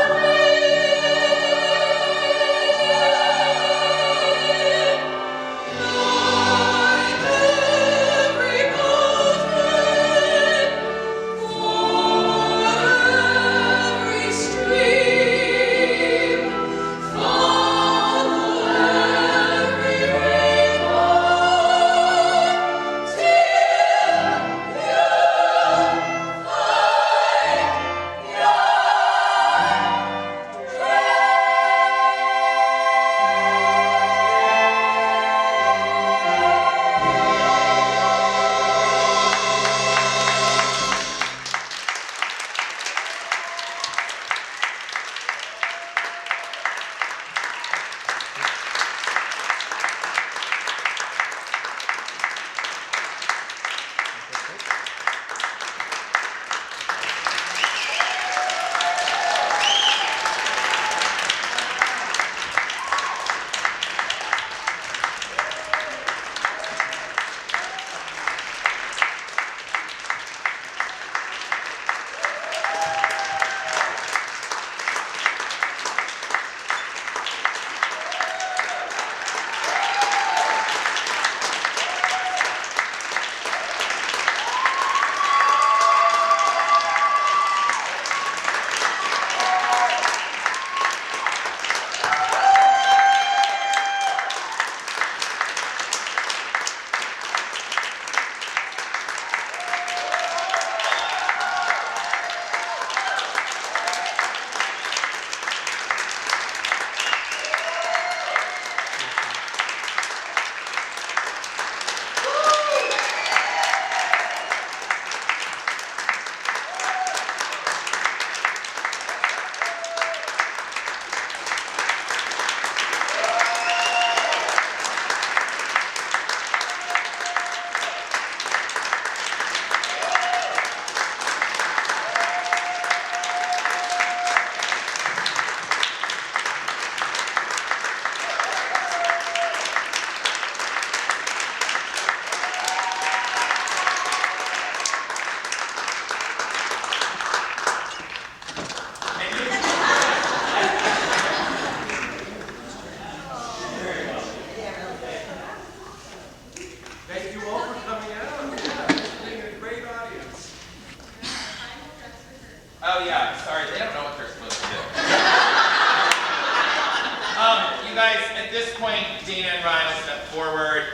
guys, at this point, Dana and Ryan will step forward.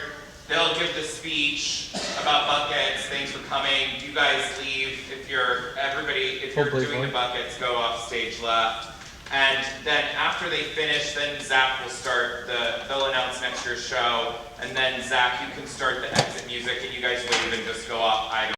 They'll give the speech about buckets. Thanks for coming. You guys leave. If you're doing the buckets, go off stage left. And then after they finish, then Zach will start they'll announce next year's show. And then Zach, you can start the exit music and you guys leave and just go off.